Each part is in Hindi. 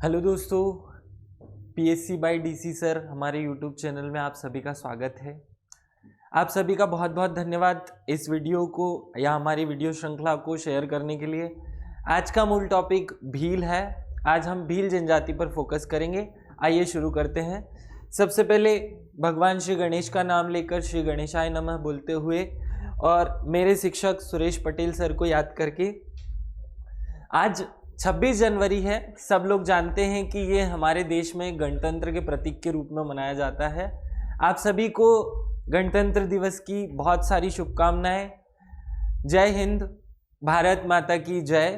हेलो दोस्तों, पीएससी बाय डीसी सर हमारे यूट्यूब चैनल में आप सभी का स्वागत है। आप सभी का बहुत बहुत धन्यवाद इस वीडियो को या हमारी वीडियो श्रृंखला को शेयर करने के लिए। आज का मूल टॉपिक भील है। आज हम भील जनजाति पर फोकस करेंगे। आइए शुरू करते हैं। सबसे पहले भगवान श्री गणेश का नाम लेकर श्री गणेशाय नमः बोलते हुए और मेरे शिक्षक सुरेश पटेल सर को याद करके, आज 26 जनवरी है। सब लोग जानते हैं कि ये हमारे देश में गणतंत्र के प्रतीक के रूप में मनाया जाता है। आप सभी को गणतंत्र दिवस की बहुत सारी शुभकामनाएं। जय हिंद, भारत माता की जय।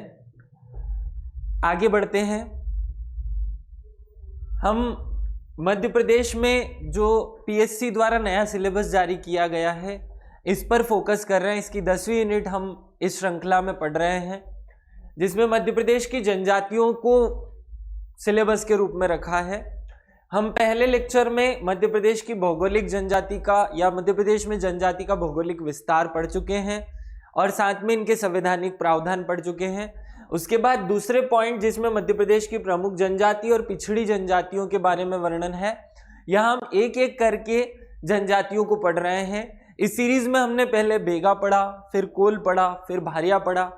आगे बढ़ते हैं। हम मध्य प्रदेश में जो पीएससी द्वारा नया सिलेबस जारी किया गया है, इस पर फोकस कर रहे हैं। इसकी 10वीं यूनिट हम इस श्रृंखला में पढ़ रहे हैं, जिसमें मध्य प्रदेश की जनजातियों को सिलेबस के रूप में रखा है। हम पहले लेक्चर में मध्य प्रदेश की भौगोलिक जनजाति का या मध्य प्रदेश में जनजाति का भौगोलिक विस्तार पढ़ चुके हैं और साथ में इनके संवैधानिक प्रावधान पढ़ चुके हैं। उसके बाद दूसरे पॉइंट जिसमें मध्य प्रदेश की प्रमुख जनजाति और पिछड़ी जनजातियों के बारे में वर्णन है, यहाँ हम एक एक करके जनजातियों को पढ़ रहे हैं। इस सीरीज में हमने पहले बेगा पढ़ा, फिर कोल पढ़ा, फिर भारिया पढ़ा।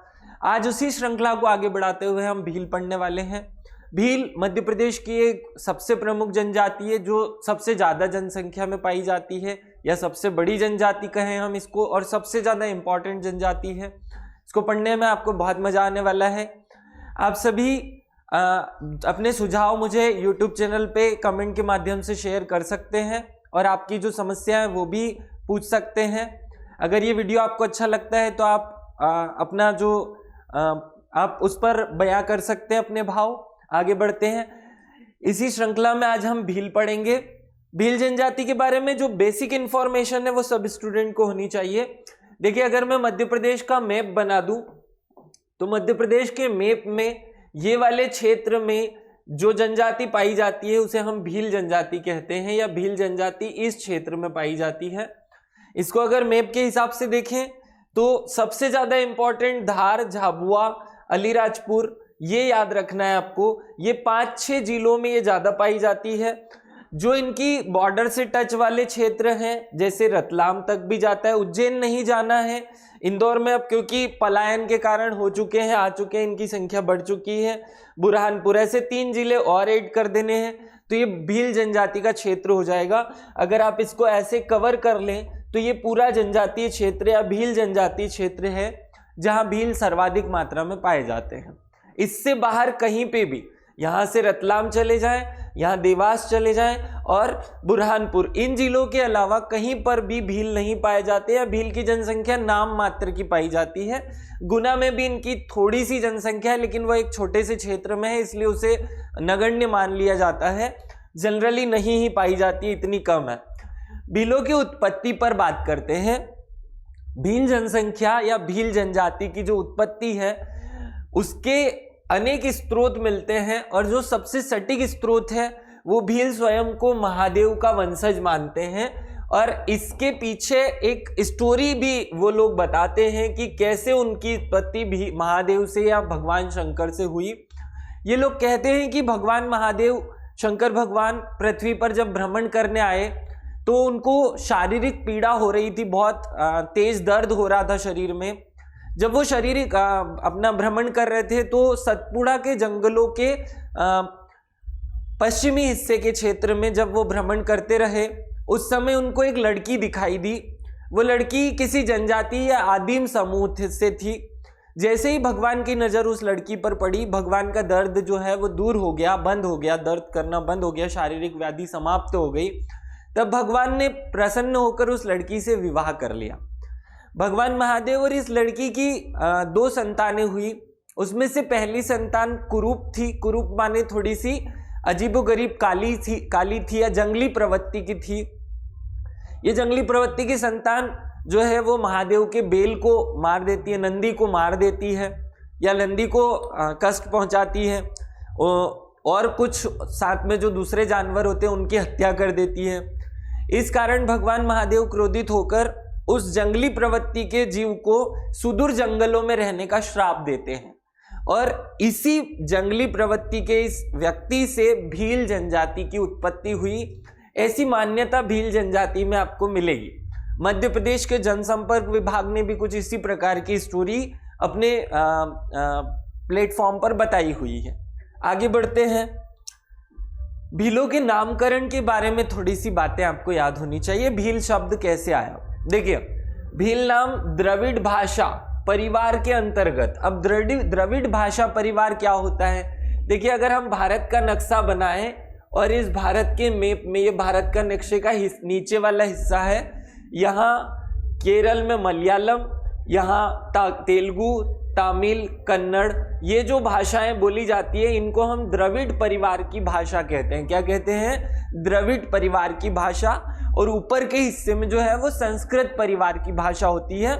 आज उसी श्रृंखला को आगे बढ़ाते हुए हम भील पढ़ने वाले हैं। भील मध्य प्रदेश की एक सबसे प्रमुख जनजाति है, जो सबसे ज़्यादा जनसंख्या में पाई जाती है, या सबसे बड़ी जनजाति कहें हम इसको, और सबसे ज़्यादा इम्पॉर्टेंट जनजाति है। इसको पढ़ने में आपको बहुत मज़ा आने वाला है। आप सभी अपने सुझाव मुझे यूट्यूब चैनल पे कमेंट के माध्यम से शेयर कर सकते हैं और आपकी जो समस्या है वो भी पूछ सकते हैं। अगर ये वीडियो आपको अच्छा लगता है तो आप अपना जो आप उस पर बयां कर सकते हैं अपने भाव। आगे बढ़ते हैं। इसी श्रृंखला में आज हम भील पढ़ेंगे। भील जनजाति के बारे में जो बेसिक इंफॉर्मेशन है वो सब स्टूडेंट को होनी चाहिए। देखिए, अगर मैं मध्य प्रदेश का मैप बना दूं तो मध्य प्रदेश के मैप में ये वाले क्षेत्र में जो जनजाति पाई जाती है उसे हम भील जनजाति कहते हैं, या भील जनजाति इस क्षेत्र में पाई जाती है। इसको अगर मैप के हिसाब से देखें तो सबसे ज्यादा इंपॉर्टेंट धार, झाबुआ, अलीराजपुर, ये याद रखना है आपको। ये 5-6 जिलों में ये ज्यादा पाई जाती है। जो इनकी बॉर्डर से टच वाले क्षेत्र हैं, जैसे रतलाम तक भी जाता है, उज्जैन नहीं जाना है। इंदौर में अब क्योंकि पलायन के कारण हो चुके हैं, आ चुके हैं, इनकी संख्या बढ़ चुकी है। बुरहानपुर, ऐसे 3 जिले और ऐड कर देने हैं तो ये भील जनजाति का क्षेत्र हो जाएगा। अगर आप इसको ऐसे कवर कर लें तो ये पूरा जनजातीय क्षेत्र या भील जनजातीय क्षेत्र है, जहां भील सर्वाधिक मात्रा में पाए जाते हैं। इससे बाहर कहीं पे भी, यहां से रतलाम चले जाएं, यहां देवास चले जाएं और बुरहानपुर, इन जिलों के अलावा कहीं पर भी भील नहीं पाए जाते, या भील की जनसंख्या नाम मात्र की पाई जाती है। गुना में भी इनकी थोड़ी सी जनसंख्या है, लेकिन वह एक छोटे से क्षेत्र में है, इसलिए उसे नगण्य मान लिया जाता है। जनरली नहीं ही पाई जाती, इतनी कम है। भीलों की उत्पत्ति पर बात करते हैं। भील जनसंख्या या भील जनजाति की जो उत्पत्ति है उसके अनेक स्रोत मिलते हैं, और जो सबसे सटीक स्रोत है वो भील स्वयं को महादेव का वंशज मानते हैं। और इसके पीछे एक स्टोरी भी वो लोग बताते हैं कि कैसे उनकी उत्पत्ति भी महादेव से या भगवान शंकर से हुई। ये लोग कहते हैं कि भगवान महादेव, शंकर भगवान पृथ्वी पर जब भ्रमण करने आए तो उनको शारीरिक पीड़ा हो रही थी, बहुत तेज दर्द हो रहा था शरीर में। जब वो शारीरिक अपना भ्रमण कर रहे थे तो सतपुड़ा के जंगलों के पश्चिमी हिस्से के क्षेत्र में जब वो भ्रमण करते रहे, उस समय उनको एक लड़की दिखाई दी। वो लड़की किसी जनजाति या आदिम समूह से थी। जैसे ही भगवान की नज़र उस लड़की पर पड़ी, भगवान का दर्द जो है वो दूर हो गया, बंद हो गया, दर्द करना बंद हो गया, शारीरिक व्याधि समाप्त हो गई। तब भगवान ने प्रसन्न होकर उस लड़की से विवाह कर लिया। भगवान महादेव और इस लड़की की 2 संतानें हुई। उसमें से पहली संतान कुरूप थी। कुरूप माने थोड़ी सी अजीबोगरीब काली थी या जंगली प्रवृत्ति की थी। ये जंगली प्रवृत्ति की संतान जो है वो महादेव के बेल को मार देती है, नंदी को मार देती है, या नंदी को कष्ट पहुंचाती है, और कुछ साथ में जो दूसरे जानवर होते हैं उनकी हत्या कर देती है। इस कारण भगवान महादेव क्रोधित होकर उस जंगली प्रवृत्ति के जीव को सुदूर जंगलों में रहने का श्राप देते हैं और इसी जंगली प्रवृत्ति के इस व्यक्ति से भील जनजाति की उत्पत्ति हुई, ऐसी मान्यता भील जनजाति में आपको मिलेगी। मध्य प्रदेश के जनसंपर्क विभाग ने भी कुछ इसी प्रकार की स्टोरी अपने प्लेटफॉर्म पर बताई हुई है। आगे बढ़ते हैं। भीलों के नामकरण के बारे में थोड़ी सी बातें आपको याद होनी चाहिए। भील शब्द कैसे आया? देखिए, भील नाम द्रविड़ भाषा परिवार के अंतर्गत। अब द्रविड़ भाषा परिवार क्या होता है? देखिए, अगर हम भारत का नक्शा बनाएं और इस भारत के मैप में, ये भारत का नक्शे का नीचे वाला हिस्सा है, यहाँ केरल में मलयालम, यहाँ तेलुगु, तमिल, कन्नड़, ये जो भाषाएं बोली जाती है इनको हम द्रविड़ परिवार की भाषा कहते हैं। क्या कहते हैं? द्रविड़ परिवार की भाषा। और ऊपर के हिस्से में जो है वो संस्कृत परिवार की भाषा होती है।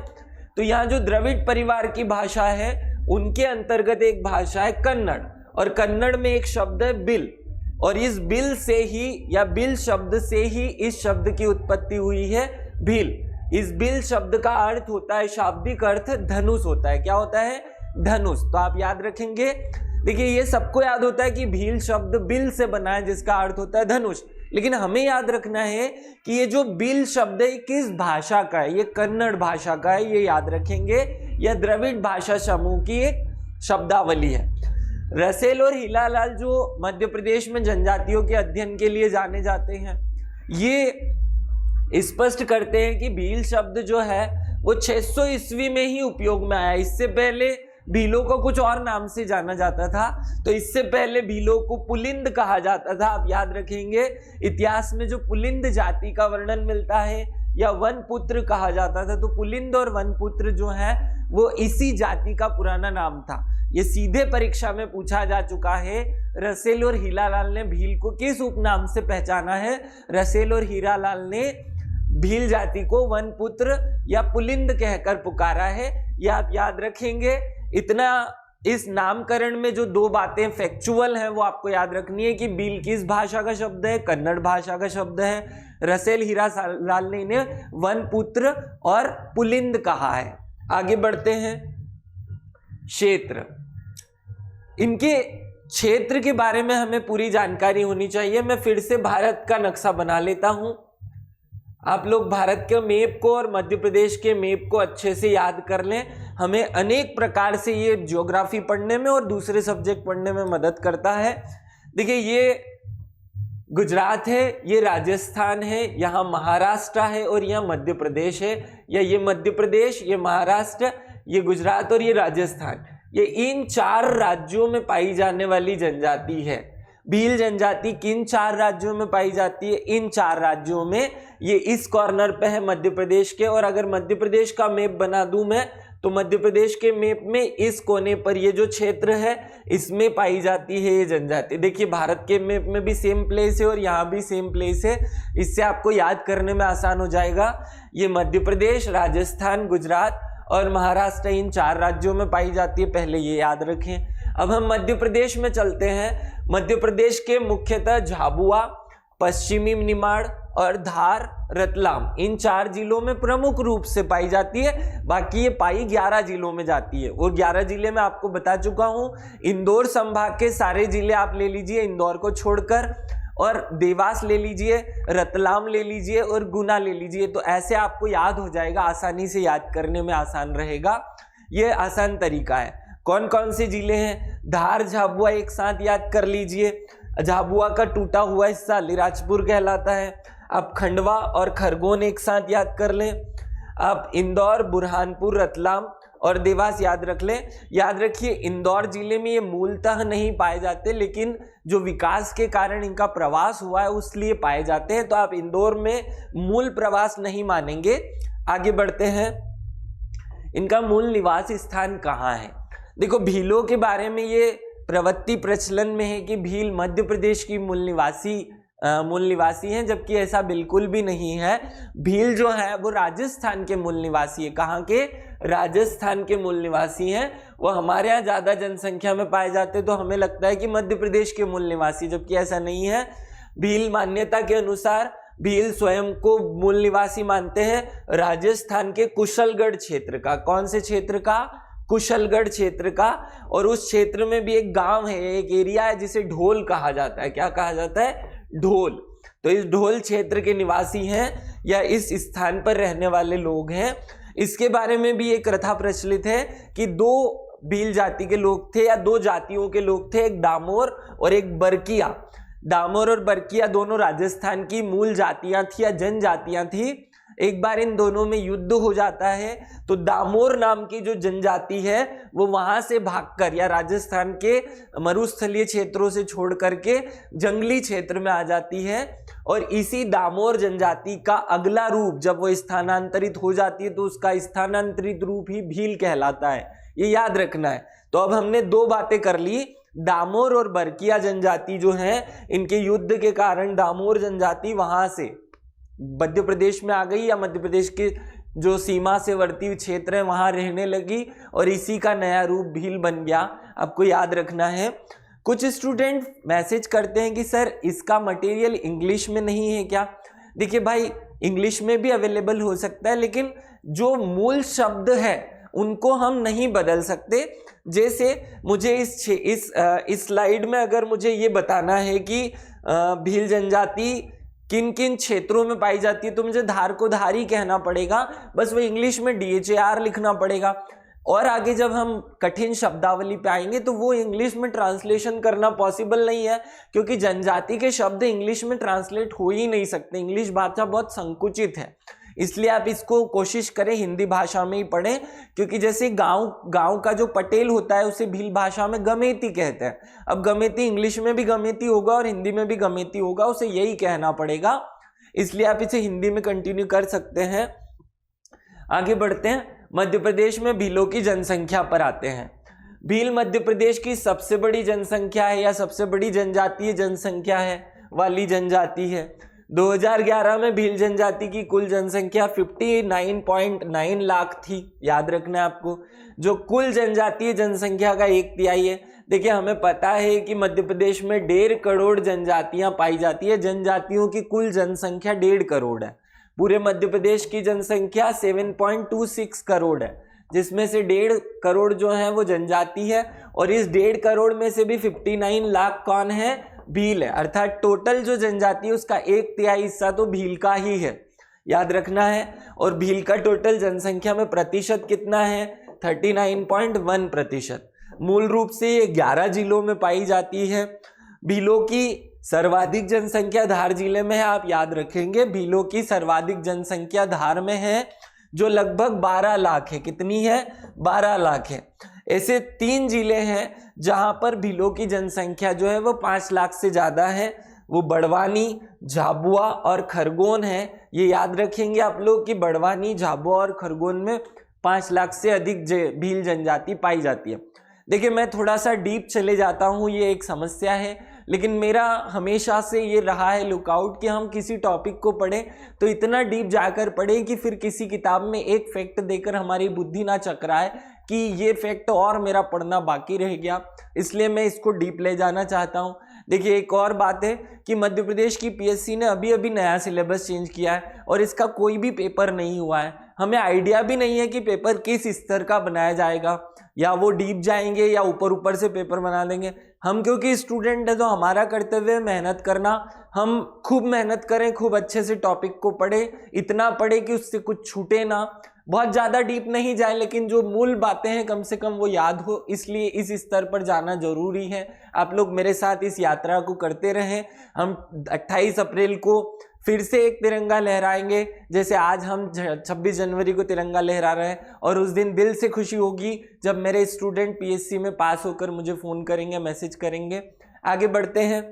तो यहाँ जो द्रविड़ परिवार की भाषा है उनके अंतर्गत एक भाषा है कन्नड़, और कन्नड़ में एक शब्द है बिल, और इस बिल से ही या बिल शब्द से ही इस शब्द की उत्पत्ति हुई है भील। इस बिल शब्द का अर्थ होता है, शाब्दिक अर्थ धनुष होता है। क्या होता है? धनुष। तो आप याद रखेंगे। देखिए, ये सबको याद होता है कि भील शब्द बिल से बना है जिसका अर्थ होता है धनुष, लेकिन हमें याद रखना है कि ये जो बिल शब्द है किस भाषा का है? ये कन्नड़ भाषा का है, ये याद रखेंगे। यह द्रविड़ भाषा समूह की एक शब्दावली है। रसेल और हीरालाल जो मध्य प्रदेश में जनजातियों के अध्ययन के लिए जाने जाते हैं, ये स्पष्ट करते हैं कि भील शब्द जो है वो 600 ईस्वी में ही उपयोग में आया। इससे पहले भीलों को कुछ और नाम से जाना जाता था। तो इससे पहले भीलों को पुलिंद कहा जाता था। आप याद रखेंगे, इतिहास में जो पुलिंद जाति का वर्णन मिलता है या वनपुत्र कहा जाता था, तो पुलिंद और वनपुत्र जो है वो इसी जाति का पुराना नाम था। ये सीधे परीक्षा में पूछा जा चुका है। रसेल और हीरालाल ने भील को किस उपनाम से पहचाना है? रसेल और हीरालाल ने भील जाति को वनपुत्र या पुलिंद कहकर पुकारा है। यह आप याद रखेंगे। इतना इस नामकरण में जो दो बातें फैक्चुअल हैं वो आपको याद रखनी है कि भील किस भाषा का शब्द है? कन्नड़ भाषा का शब्द है। रसेल हीरालाल ने इन्हें वनपुत्र और पुलिंद कहा है। आगे बढ़ते हैं। क्षेत्र, इनके क्षेत्र के बारे में हमें पूरी जानकारी होनी चाहिए। मैं फिर से भारत का नक्शा बना लेता हूं। आप लोग भारत के मैप को और मध्य प्रदेश के मैप को अच्छे से याद कर लें। हमें अनेक प्रकार से ये ज्योग्राफी पढ़ने में और दूसरे सब्जेक्ट पढ़ने में मदद करता है। देखिए, ये गुजरात है, ये राजस्थान है, यहाँ महाराष्ट्र है और यहाँ मध्य प्रदेश है। या ये मध्य प्रदेश, ये महाराष्ट्र, ये गुजरात और ये राजस्थान, ये इन 4 राज्यों में पाई जाने वाली जनजाति है। भील जनजाति किन 4 राज्यों में पाई जाती है? इन 4 राज्यों में। ये इस कॉर्नर पे है मध्य प्रदेश के, और अगर मध्य प्रदेश का मैप बना दूं मैं, तो मध्य प्रदेश के मैप में इस कोने पर ये जो क्षेत्र है इसमें पाई जाती है ये जनजाति। देखिए, भारत के मैप में भी सेम प्लेस है और यहाँ भी सेम प्लेस है। इससे आपको याद करने में आसान हो जाएगा। ये मध्य प्रदेश, राजस्थान, गुजरात और महाराष्ट्र इन 4 राज्यों में पाई जाती है। पहले ये याद रखें। अब हम मध्य प्रदेश में चलते हैं। मध्य प्रदेश के मुख्यतः झाबुआ, पश्चिमी निमाड़ और धार, रतलाम, इन 4 जिलों में प्रमुख रूप से पाई जाती है। बाकी ये पाई 11 जिलों में जाती है, और 11 जिले मैं आपको बता चुका हूँ। इंदौर संभाग के सारे जिले आप ले लीजिए इंदौर को छोड़कर, और देवास ले लीजिए, रतलाम ले लीजिए और गुना ले लीजिए। तो ऐसे आपको याद हो जाएगा, आसानी से याद करने में आसान रहेगा। ये आसान तरीका है। कौन कौन से जिले हैं? धार, झाबुआ एक साथ याद कर लीजिए। झाबुआ का टूटा हुआ हिस्सा अलीराजपुर कहलाता है। आप खंडवा और खरगोन एक साथ याद कर लें। आप इंदौर, बुरहानपुर, रतलाम और देवास याद रख लें। याद रखिए, इंदौर जिले में ये मूलतः नहीं पाए जाते, लेकिन जो विकास के कारण इनका प्रवास हुआ है उसलिए पाए जाते हैं। तो आप इंदौर में मूल प्रवास नहीं मानेंगे। आगे बढ़ते हैं। इनका मूल निवास स्थान कहाँ है? देखो, भीलों के बारे में ये प्रवृत्ति प्रचलन में है कि भील मध्य प्रदेश की मूल निवासी हैं, जबकि ऐसा बिल्कुल भी नहीं है। भील जो है वो राजस्थान के मूल निवासी है। कहाँ के? राजस्थान के मूल निवासी हैं। वो हमारे यहाँ ज़्यादा जनसंख्या में पाए जाते, तो हमें लगता है कि मध्य प्रदेश के मूल निवासी, जबकि ऐसा नहीं है। भील मान्यता के अनुसार भील स्वयं को मूल निवासी मानते हैं राजस्थान के कुशलगढ़ क्षेत्र का। कौन से क्षेत्र का? कुशलगढ़ क्षेत्र का, और उस क्षेत्र में भी एक गांव है, एक एरिया है जिसे ढोल कहा जाता है। क्या कहा जाता है? ढोल। तो इस ढोल क्षेत्र के निवासी हैं या इस स्थान पर रहने वाले लोग हैं। इसके बारे में भी एक कथा प्रचलित है कि दो भील जाति के लोग थे या दो जातियों के लोग थे, एक दामोर और एक बरकिया। दामोर और बरकिया दोनों राजस्थान की मूल जातियां थी या जनजातियां थी। एक बार इन दोनों में युद्ध हो जाता है तो दामोर नाम की जो जनजाति है वो वहां से भागकर या राजस्थान के मरुस्थलीय क्षेत्रों से छोड़ करके जंगली क्षेत्र में आ जाती है, और इसी दामोर जनजाति का अगला रूप जब वो स्थानांतरित हो जाती है तो उसका स्थानांतरित रूप ही भील कहलाता है। ये याद रखना है। तो अब हमने दो बातें कर ली। दामोर और बरकिया जनजाति जो है, इनके युद्ध के कारण दामोर जनजाति वहां से मध्य प्रदेश में आ गई या मध्य प्रदेश के जो सीमा से वर्ती क्षेत्र है वहां रहने लगी, और इसी का नया रूप भील बन गया। आपको याद रखना है। कुछ स्टूडेंट मैसेज करते हैं कि सर इसका मटेरियल इंग्लिश में नहीं है क्या? देखिए भाई, इंग्लिश में भी अवेलेबल हो सकता है, लेकिन जो मूल शब्द है उनको हम नहीं बदल सकते। जैसे मुझे इस स्लाइड में अगर मुझे ये बताना है कि भील जनजाति किन किन क्षेत्रों में पाई जाती है तो मुझे धार को धारी कहना पड़ेगा, बस वो इंग्लिश में DHAR लिखना पड़ेगा। और आगे जब हम कठिन शब्दावली पे आएंगे तो वो इंग्लिश में ट्रांसलेशन करना पॉसिबल नहीं है, क्योंकि जनजाति के शब्द इंग्लिश में ट्रांसलेट हो ही नहीं सकते। इंग्लिश भाषा बहुत संकुचित है, इसलिए आप इसको कोशिश करें हिंदी भाषा में ही पढ़ें। क्योंकि जैसे गांव का जो पटेल होता है उसे भील भाषा में गमेती कहते हैं। अब गमेती इंग्लिश में भी गमेती होगा और हिंदी में भी गमेती होगा, उसे यही कहना पड़ेगा। इसलिए आप इसे हिंदी में कंटिन्यू कर सकते हैं। आगे बढ़ते हैं। मध्य प्रदेश में भीलों की जनसंख्या पर आते हैं। भील मध्य प्रदेश की सबसे बड़ी जनसंख्या है या सबसे बड़ी जनजातीय जनसंख्या है वाली जनजाति है। 2011 में भील जनजाति की कुल जनसंख्या 59.9 लाख थी। याद रखना है आपको, जो कुल जनजातीय जनसंख्या का 1/3 है। देखिए, हमें पता है कि मध्य प्रदेश में 1.5 करोड़ जनजातियां पाई जाती है। जनजातियों की कुल जनसंख्या 1.5 करोड़ है। पूरे मध्य प्रदेश की जनसंख्या 7.26 करोड़ है, जिसमें से 1.5 करोड़ जो है वो जनजाति है, और इस 1.5 करोड़ में से भी 59 लाख कौन है? भील है। अर्थात टोटल जो जनजाति है उसका 1/3 हिस्सा तो भील का ही है, याद रखना है। और भील का टोटल जनसंख्या में प्रतिशत कितना है? 39.1%। मूल रूप से ये 11 जिलों में पाई जाती है। भीलों की सर्वाधिक जनसंख्या धार जिले में है। आप याद रखेंगे, भीलों की सर्वाधिक जनसंख्या धार में है, जो लगभग 12 लाख है। कितनी है? 12 लाख है। ऐसे 3 जिले हैं जहां पर भीलों की जनसंख्या जो है वो 5 लाख से ज्यादा है। वो बड़वानी, झाबुआ और खरगोन है। ये याद रखेंगे आप लोग कि बड़वानी, झाबुआ और खरगोन में 5 लाख से अधिक भील जनजाति पाई जाती है। देखिए, मैं थोड़ा सा डीप चले जाता हूँ, ये एक समस्या है, लेकिन मेरा हमेशा से ये रहा है लुकआउट कि हम किसी टॉपिक को पढ़ें तो इतना डीप जाकर पढ़ें कि फिर किसी किताब में एक फैक्ट देकर हमारी बुद्धि ना चकराए कि ये फैक्ट और मेरा पढ़ना बाकी रह गया। इसलिए मैं इसको डीप ले जाना चाहता हूँ। देखिए, एक और बात है कि मध्य प्रदेश की PSC ने अभी अभी नया सिलेबस चेंज किया है और इसका कोई भी पेपर नहीं हुआ है। हमें आइडिया भी नहीं है कि पेपर किस स्तर का बनाया जाएगा, या वो डीप जाएंगे या ऊपर ऊपर से पेपर बना देंगे। हम क्योंकि स्टूडेंट है तो हमारा कर्तव्य है मेहनत करना। हम खूब मेहनत करें, खूब अच्छे से टॉपिक को पढ़े, इतना पढ़े कि उससे कुछ छूटे ना। बहुत ज़्यादा डीप नहीं जाए, लेकिन जो मूल बातें हैं कम से कम वो याद हो, इसलिए इस स्तर पर जाना जरूरी है। आप लोग मेरे साथ इस यात्रा को करते रहें। हम 28 अप्रैल को फिर से एक तिरंगा लहराएंगे, जैसे आज हम 26 जनवरी को तिरंगा लहरा रहे हैं। और उस दिन दिल से खुशी होगी जब मेरे स्टूडेंट PSC में पास होकर मुझे फ़ोन करेंगे, मैसेज करेंगे। आगे बढ़ते हैं।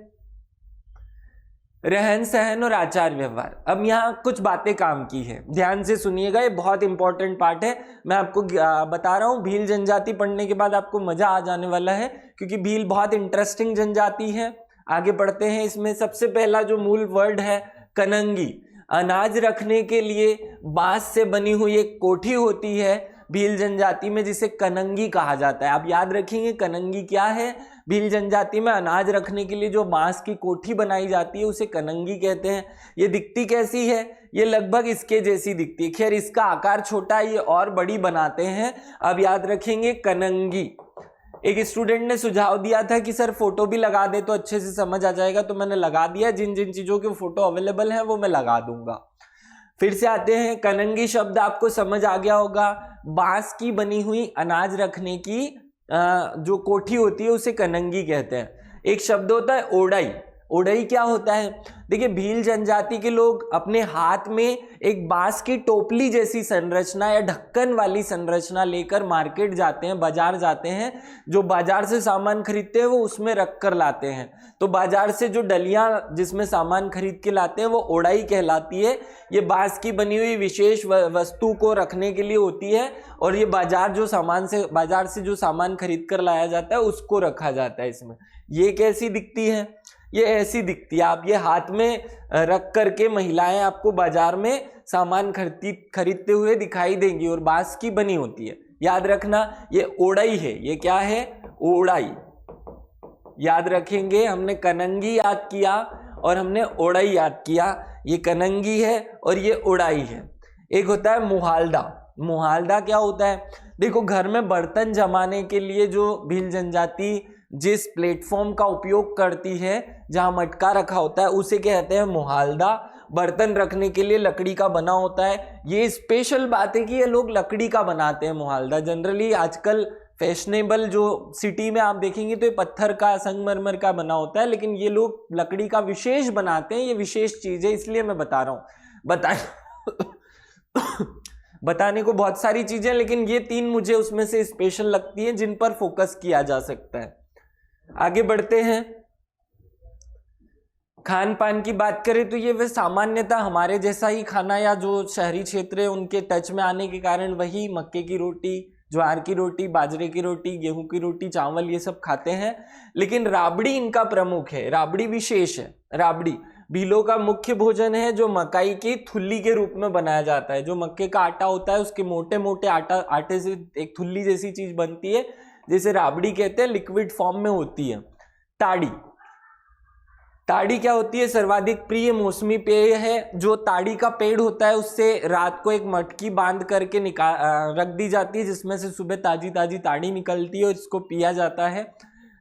रहन सहन और आचार व्यवहार। अब यहाँ कुछ बातें काम की है, ध्यान से सुनिएगा, ये बहुत इंपॉर्टेंट पार्ट है। मैं आपको बता रहा हूँ, भील जनजाति पढ़ने के बाद आपको मजा आ जाने वाला है, क्योंकि भील बहुत इंटरेस्टिंग जनजाति है। आगे बढ़ते हैं। इसमें सबसे पहला जो मूल वर्ड है कनंगी। अनाज रखने के लिए बांस से बनी हुई एक कोठी होती है भील जनजाति में, जिसे कनंगी कहा जाता है। आप याद रखेंगे कनंगी क्या है। भील जनजाति में अनाज रखने के लिए जो बांस की कोठी बनाई जाती है उसे कनंगी कहते हैं। ये दिखती कैसी है? ये लगभग इसके जैसी दिखती है। खैर इसका आकार छोटा, ये और बड़ी बनाते हैं। अब याद रखेंगे कनंगी। एक स्टूडेंट ने सुझाव दिया था कि सर फोटो भी लगा दे तो अच्छे से समझ आ जाएगा, तो मैंने लगा दिया। जिन जिन चीजों के फोटो अवेलेबल है वो मैं लगा दूंगा। फिर से आते हैं, कनंगी शब्द आपको समझ आ गया होगा। बांस की बनी हुई अनाज रखने की जो कोठी होती है उसे कनंगी कहते हैं। एक शब्द होता है ओड़ाई। ओड़ाई क्या होता है? देखिए, भील जनजाति के लोग अपने हाथ में एक बांस की टोपली जैसी संरचना या ढक्कन वाली संरचना लेकर मार्केट जाते हैं, बाजार जाते हैं। जो बाजार से सामान खरीदते हैं वो उसमें रख कर लाते हैं। तो बाजार से जो डलियां जिसमें सामान खरीद के लाते हैं वो ओड़ाई कहलाती है। ये बांस की बनी हुई विशेष वस्तु को रखने के लिए होती है, और ये बाजार से जो सामान खरीद कर लाया जाता है उसको रखा जाता है इसमें। ये कैसी दिखती है? ये ऐसी दिखती है। आप ये हाथ में रख करके महिलाएं आपको बाजार में सामान खरीदते हुए दिखाई देंगी, और बांस की बनी होती है। याद रखना, ये ओड़ाई है। ये क्या है? ओड़ाई। याद रखेंगे, हमने कनंगी याद किया और हमने ओड़ाई याद किया। ये कनंगी है और ये ओड़ाई है। एक होता है मुहालदा। मुहालदा क्या होता है? देखो, घर में बर्तन जमाने के लिए जो भील जनजाति जिस प्लेटफॉर्म का उपयोग करती है, जहां मटका रखा होता है, उसे कहते हैं मुहालदा। बर्तन रखने के लिए लकड़ी का बना होता है। ये स्पेशल बात है कि ये लोग लकड़ी का बनाते हैं मुहालदा। जनरली आजकल फैशनेबल जो सिटी में आप देखेंगे तो ये पत्थर का, संगमरमर का बना होता है, लेकिन ये लोग लकड़ी का विशेष बनाते हैं। ये विशेष चीज है, इसलिए मैं बता रहा हूं। बताने को बहुत सारी चीजें, लेकिन ये 3 मुझे उसमें से स्पेशल लगती हैं जिन पर फोकस किया जा सकता है। आगे बढ़ते हैं। खान पान की बात करें तो ये वे सामान्यतः हमारे जैसा ही खाना, या जो शहरी क्षेत्र है उनके टच में आने के कारण वही मक्के की रोटी, ज्वार की रोटी, बाजरे की रोटी, गेहूं की रोटी, चावल, ये सब खाते हैं। लेकिन राबड़ी इनका प्रमुख है। राबड़ी विशेष है। राबड़ी भीलों का मुख्य भोजन है, जो मकाई की थुल्ली के रूप में बनाया जाता है। जो मक्के का आटा होता है उसके मोटे मोटे आटे से एक थुल्ली जैसी चीज बनती है, जिसे राबड़ी कहते हैं। लिक्विड फॉर्म में होती है। ताड़ी। ताड़ी क्या होती है? सर्वाधिक प्रिय मौसमी पेय है। जो ताड़ी का पेड़ होता है उससे रात को एक मटकी बांध करके रख दी जाती है, जिसमें से सुबह ताजी ताजी ताड़ी निकलती है और इसको पिया जाता है।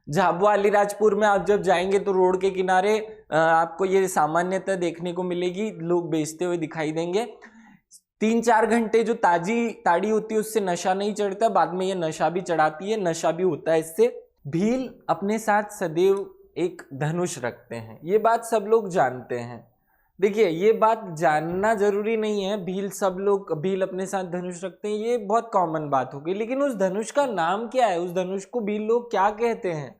झाबुआ अलीराजपुर में आप जब जाएंगे तो रोड के किनारे आपको ये सामान्यतः देखने को मिलेगी, लोग बेचते हुए दिखाई देंगे। 3-4 घंटे जो ताजी ताड़ी होती है उससे नशा नहीं चढ़ता, बाद में ये नशा भी चढ़ाती है, नशा भी होता है इससे। भील अपने साथ सदैव एक धनुष रखते हैं। ये बात सब लोग जानते हैं। देखिए, ये बात जानना जरूरी नहीं है। भील अपने साथ धनुष रखते हैं, ये बहुत कॉमन बात हो गई। लेकिन उस धनुष का नाम क्या है? उस धनुष को भील लोग क्या कहते हैं?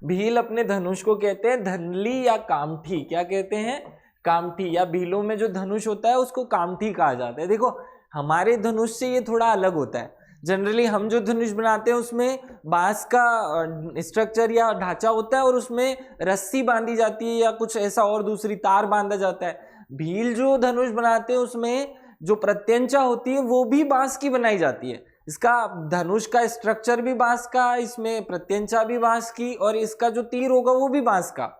भील अपने धनुष को कहते हैं धनली या कामठी। क्या कहते हैं? कामठी। या भीलों में जो धनुष होता है उसको कामठी कहा जाता है। देखो, हमारे धनुष से ये थोड़ा अलग होता है। जनरली हम जो धनुष बनाते हैं उसमें बांस का स्ट्रक्चर या ढांचा होता है और उसमें रस्सी बांधी जाती है या कुछ ऐसा और दूसरी तार बांधा जाता है। भील जो धनुष बनाते हैं उसमें जो प्रत्यंचा होती है वो भी बांस की बनाई जाती है। इसका धनुष का स्ट्रक्चर भी बांस का, इसमें प्रत्यंचा भी बांस की, और इसका जो तीर होगा वो भी बांस का।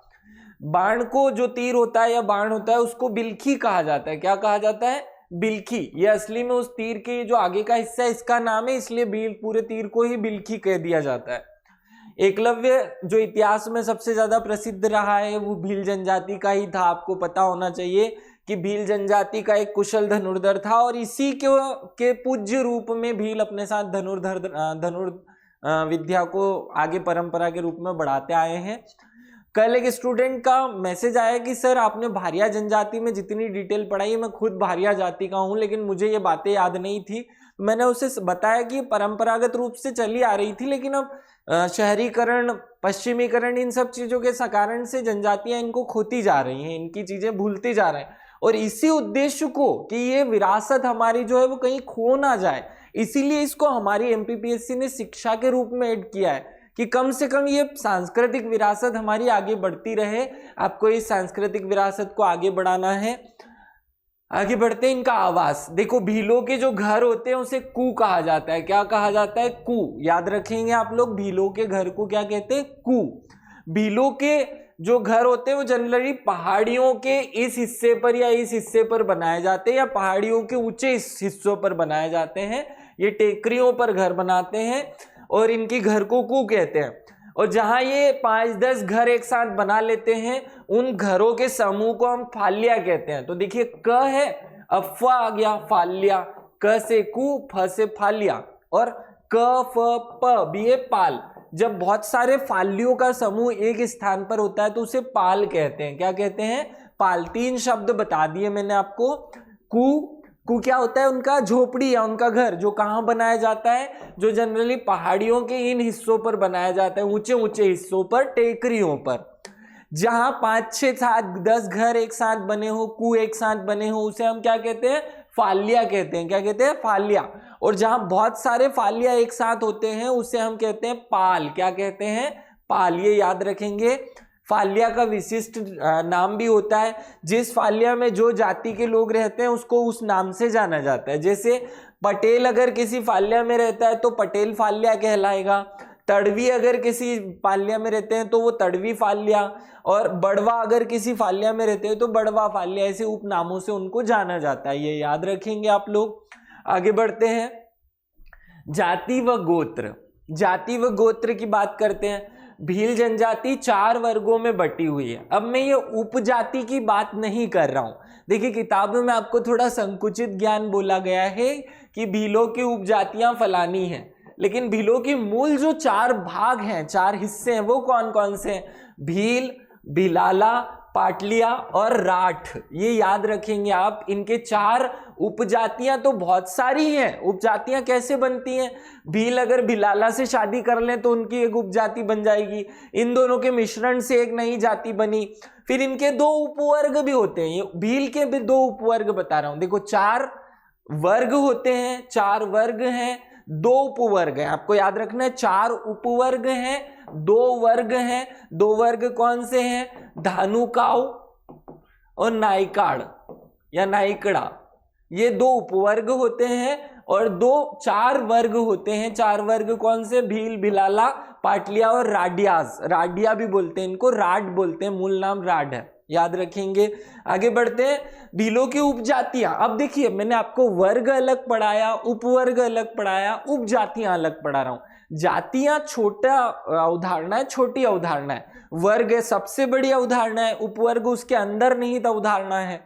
बाण को जो तीर होता है या बाण होता है उसको बिल्खी कहा जाता है। क्या कहा जाता है? बिल्खी। ये असली में उस तीर के जो आगे का हिस्सा है इसका नाम है, इसलिए पूरे तीर को ही बिल्खी कह दिया जाता है। एकलव्य जो इतिहास में सबसे ज्यादा प्रसिद्ध रहा है वो भील जनजाति का ही था। आपको पता होना चाहिए कि भील जनजाति का एक कुशल धनुर्धर था, और इसी के पूज्य रूप में भील अपने साथ धनुर् विद्या को आगे परंपरा के रूप में बढ़ाते आए हैं। कल एक स्टूडेंट का मैसेज आया कि सर आपने भारिया जनजाति में जितनी डिटेल पढ़ाई, मैं खुद भारिया जाति का हूं लेकिन मुझे ये बातें याद नहीं थी। मैंने उसे बताया कि परंपरागत रूप से चली आ रही थी, लेकिन अब शहरीकरण, पश्चिमीकरण, इन सब चीजों के कारण से जनजातियां इनको खोती जा रही हैं, इनकी चीजें भूलती जा रहे हैं। और इसी उद्देश्य को कि ये विरासत हमारी जो है वो कहीं खो ना जाए, इसीलिए इसको हमारी एमपीपीएससी ने शिक्षा के रूप में ऐड किया है कि कम से कम ये सांस्कृतिक विरासत हमारी आगे बढ़ती रहे। आपको इस सांस्कृतिक विरासत को आगे बढ़ाना है। आगे बढ़ते हैं। इनका आवास देखो, भीलों के जो घर होते हैं उसे कू कहा जाता है। क्या कहा जाता है? कू। याद रखेंगे आप लोग, भीलों के घर को क्या कहते हैं? कू। भीलों के जो घर होते हैं वो जनरली पहाड़ियों के इस हिस्से पर या इस हिस्से पर बनाए जाते हैं, या पहाड़ियों के ऊंचे हिस्सों पर बनाए जाते हैं। ये टेकरियों पर घर बनाते हैं और इनकी घर को कू कहते हैं। और जहां ये 5-10 घर एक साथ बना लेते हैं, उन घरों के समूह को हम फाल्या कहते हैं। तो देखिए क है, अफवा आ गया फाल्या, क से कू, फ से फाल्या, और क फ प भी है पाल। जब बहुत सारे फालियों का समूह एक स्थान पर होता है तो उसे पाल कहते हैं। क्या कहते हैं? पाल। 3 शब्द बता दिए मैंने आपको। कू क्या होता है? उनका झोपड़ी या उनका घर, जो कहाँ बनाया जाता है? जो जनरली पहाड़ियों के इन हिस्सों पर बनाया जाता है, ऊंचे ऊंचे हिस्सों पर, टेकरियों पर, जहां 5, 6, 7, 10 घर एक साथ बने हो, कू एक साथ बने हो, उसे हम क्या कहते हैं? फाल्या कहते हैं। क्या कहते हैं? फाल्या। और जहां बहुत सारे फालिया एक साथ होते हैं उसे हम कहते हैं पाल। क्या कहते हैं? पाल। ये याद रखेंगे। फाल्या का विशिष्ट नाम भी होता है। जिस फाल्या में जो जाति के लोग रहते हैं उसको उस नाम से जाना जाता है। जैसे पटेल अगर किसी फाल्या में रहता है तो पटेल फाल्या कहलाएगा। तड़वी अगर किसी फाल्या में रहते हैं तो वो तड़वी फाल्या, और बड़वा अगर किसी फाल्या में रहते हैं तो बड़वा फाल्या। ऐसे उपनामों से उनको जाना जाता है। ये याद रखेंगे आप लोग। आगे बढ़ते हैं। जाति व गोत्र। जाति व गोत्र की बात करते हैं। भील जनजाति 4 वर्गों में बटी हुई है। अब मैं ये उपजाति की बात नहीं कर रहा हूं। देखिए किताबों में आपको थोड़ा संकुचित ज्ञान बोला गया है कि भीलों की उपजातियां फलानी हैं, लेकिन भीलों की मूल जो 4 भाग हैं, 4 हिस्से हैं, वो कौन कौन से हैं? भील, भिलाला, पाटलिया और राठ। ये याद रखेंगे आप। इनके 4 उपजातियां तो बहुत सारी हैं। उपजातियां कैसे बनती हैं? भील अगर भिलाला से शादी कर लें तो उनकी एक उपजाति बन जाएगी। इन दोनों के मिश्रण से एक नई जाति बनी। फिर इनके 2 उपवर्ग भी होते हैं। ये भील के भी 2 उपवर्ग बता रहा हूं। देखो 4 वर्ग होते हैं, 4 वर्ग हैं, 2 उपवर्ग हैं। आपको याद रखना है 4 उपवर्ग हैं, 2 वर्ग हैं। 2 वर्ग कौन से हैं? धानुकाऊ और नाइकाड़ या नाइकड़ा। ये 2 उपवर्ग होते हैं और 4 वर्ग होते हैं। 4 वर्ग कौन से? भील, भिलाला, पाटलिया और राडियाज। राडिया भी बोलते हैं इनको, राड बोलते हैं, मूल नाम राड है। याद रखेंगे। आगे बढ़ते हैं। भीलों की उपजातियां। अब देखिए मैंने आपको वर्ग अलग पढ़ाया, उपवर्ग अलग पढ़ाया, उपजातियां अलग पढ़ा रहा हूं। जातियां छोटा अवधारणा है, छोटी अवधारणा है। वर्ग सबसे बड़ी अवधारणा है, उपवर्ग उसके अंदर निहित अवधारणा है।